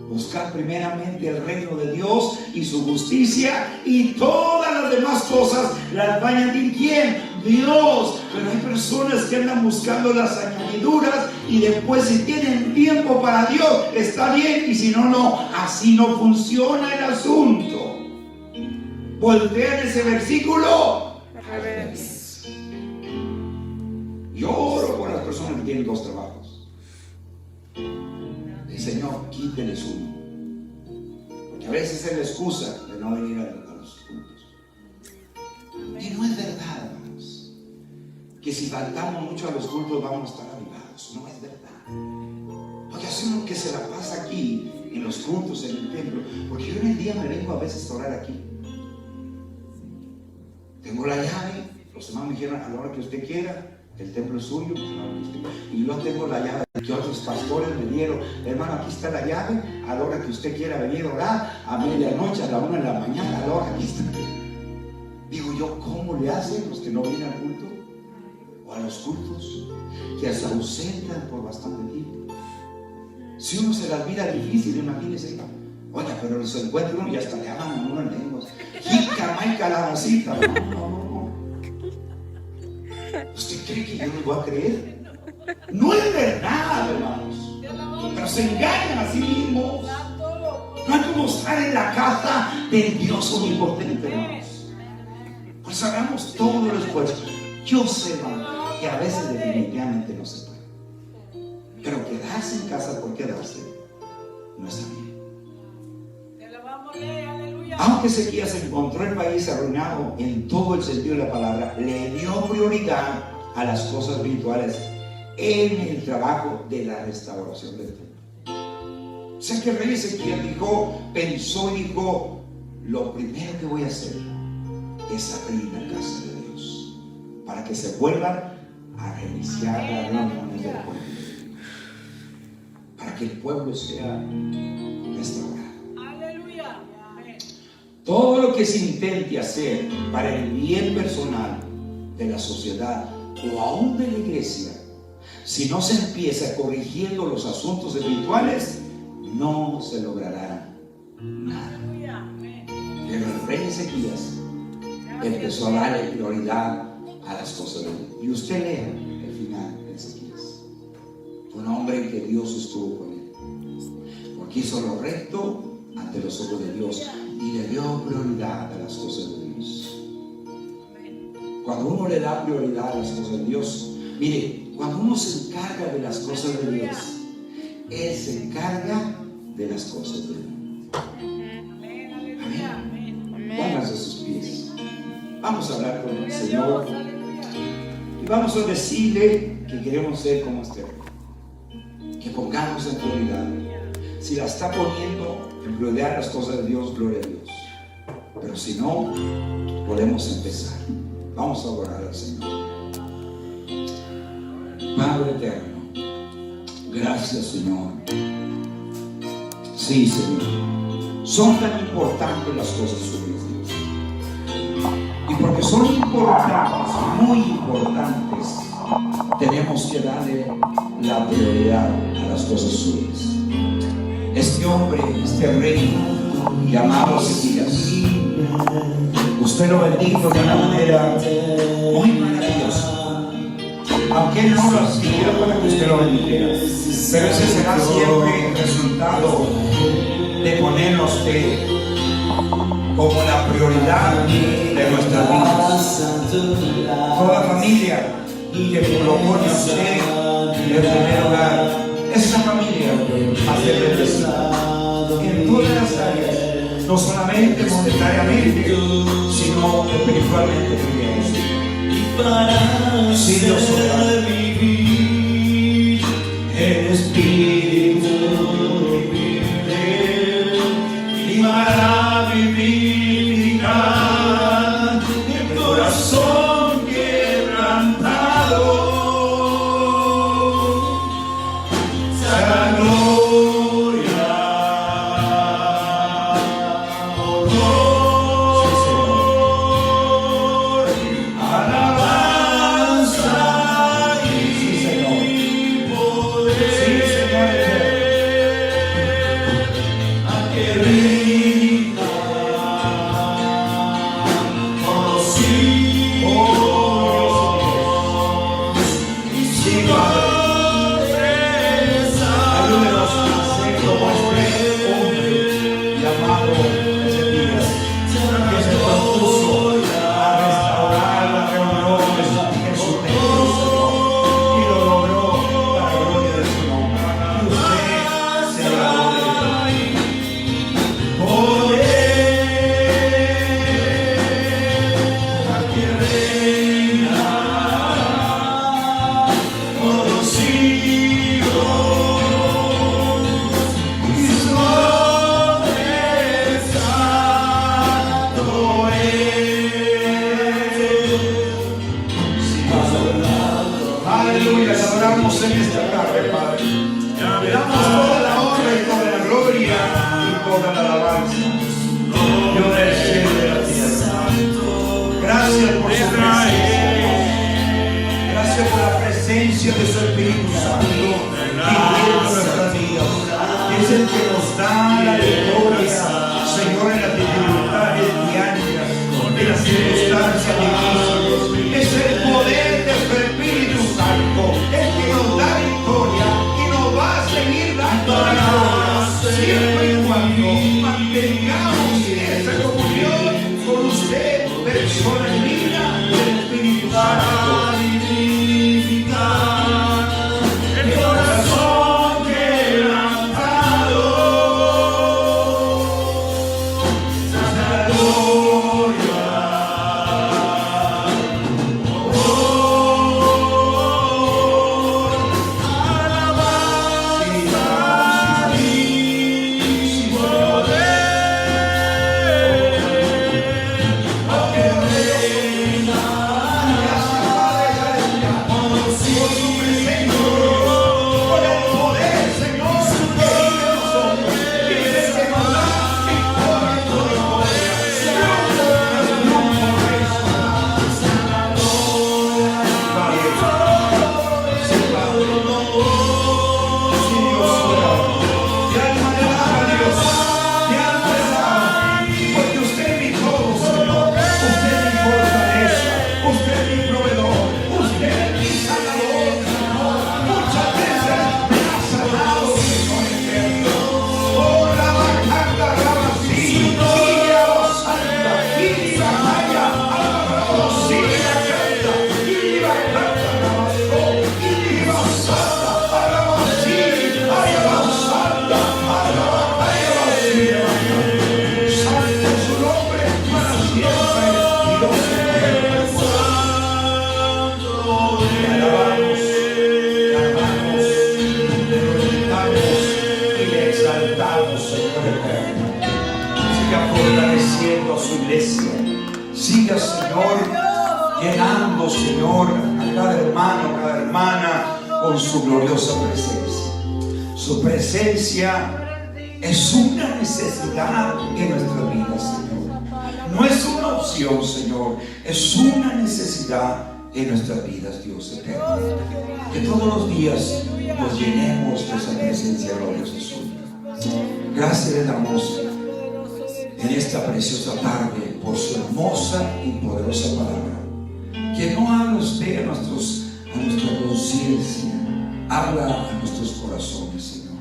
Buscar primeramente el reino de Dios y su justicia, y todas las demás cosas las va a añadir ¿quién? Dios. Pero hay personas que andan buscando las añadiduras, y después si tienen tiempo para Dios está bien, y si no, no. Así no funciona el asunto. Voltean ese versículo al revés. Yo oro por las personas que tienen 2 trabajos. El Señor, quíteles uno. Porque a veces es la excusa de no venir a los cultos. Y no es verdad, hermanos, que si faltamos mucho a los cultos vamos a estar avivados. No es verdad. Porque hace uno que se la pasa aquí, en los cultos, en el templo. Porque yo en el día me vengo a veces a orar aquí. Tengo la llave. Los hermanos me dijeron, a la hora que usted quiera, el templo es suyo. Y yo tengo la llave que otros pastores me dieron. Hermano, aquí está la llave. A la hora que usted quiera venir a orar, a medianoche, a la 1 de la mañana, a la hora aquí está. Digo yo, ¿cómo le hacen los que no vienen al culto? O a los cultos, que se ausentan por bastante tiempo. Si uno se las mira difícil, imagínese. Oiga, pero se encuentra uno y hasta le aman a uno en lenguas. Jica, maica, la vasita. No. ¿Usted cree que yo no voy a creer? No es verdad, hermanos. Pero se engañan a sí mismos. No hay como estar en la casa del Dios omnipotente, hermanos. Pues hagamos todo el esfuerzo. Yo sé, hermano, que a veces definitivamente no se puede. Pero quedarse en casa por quedarse no está bien. Aunque Ezequías se encontró el país arruinado en todo el sentido de la palabra, le dio prioridad a las cosas espirituales en el trabajo de la restauración del templo. O sea que el rey Ezequías pensó y dijo, lo primero que voy a hacer es abrir la casa de Dios para que se vuelvan a reiniciar las reuniones del pueblo, para que el pueblo sea restaurado. Todo lo que se intente hacer para el bien personal de la sociedad o aún de la iglesia, si no se empieza corrigiendo los asuntos espirituales, no se logrará nada. Pero el rey Ezequías empezó a darle prioridad a las cosas de Dios. Y usted lea el final de Ezequías. Fue un hombre que Dios estuvo con él, porque hizo lo recto ante los ojos de Dios y le dio prioridad a las cosas de Dios. Cuando uno le da prioridad a las cosas de Dios, mire, cuando uno se encarga de las cosas de Dios, Él se encarga de las cosas de Dios. Amén. Pónganse a sus pies. Vamos a hablar con el Señor y vamos a decirle que queremos ser como este rey, que pongamos en prioridad. Si la está poniendo en prioridad las cosas de Dios, gloria a Dios. Pero si no, podemos empezar. Vamos a orar al Señor. Padre eterno, gracias, Señor. Sí, Señor. Son tan importantes las cosas suyas, Dios. Y porque son importantes, muy importantes, tenemos que darle la prioridad a las cosas suyas. Este hombre, este rey llamado Ezequías, usted lo bendijo de una manera muy maravillosa. Aunque él no lo hacía para que usted lo bendijera, pero ese será siempre el resultado de ponerlo a usted como la prioridad de nuestras vidas. Toda familia que lo pone a usted en el primer lugar, esa familia va a ser bendecida en todas las áreas, no solamente monetariamente, sino espiritualmente también. Sí, Dios, Aleluya, te adoramos en esta tarde, Padre. Le damos toda la honra y toda la gloria y toda la alabanza. Dios del cielo y de la tierra. Gracias por su presencia. Gracias por la presencia de su Espíritu Santo viviendo nuestras vidas. Es el que nos da la victoria, Señor, en las dificultades diarias, en las circunstancias difíciles. Es el poder de su Espíritu Santo el que nos da victoria y nos va a seguir dando victoria siempre y cuando mantengamos esa comunión con usted, persona divina del Espíritu Santo. El corazón quebrantado, la gloria. Fortaleciendo a su iglesia. Siga, Señor, llenando, Señor, a cada hermano, cada hermana con su gloriosa presencia. Su presencia es una necesidad en nuestra vida, Señor. No es una opción, Señor, es una necesidad en nuestras vidas, Dios eterno. Que todos los días nos llenemos de esa presencia gloriosa suya. Gracias le damos en esta preciosa tarde por su hermosa y poderosa palabra. Que no habla usted a nuestra conciencia, habla a nuestros corazones, Señor.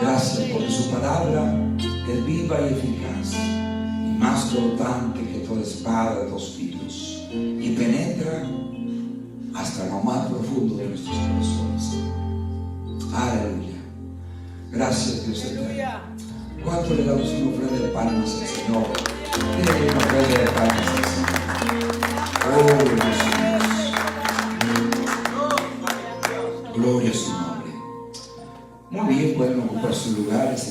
Gracias porque su palabra es viva y eficaz y más cortante que toda espada de dos filos y penetra hasta lo más profundo de nuestros corazones. Aleluya. Gracias, Dios eterno. ¿Cuánto le damos una ofrenda de palmas al Señor? Dile una ofrenda de palmas al Señor. Oh, Dios. Gloria a su nombre. Muy bien, pueden ocupar sus lugares.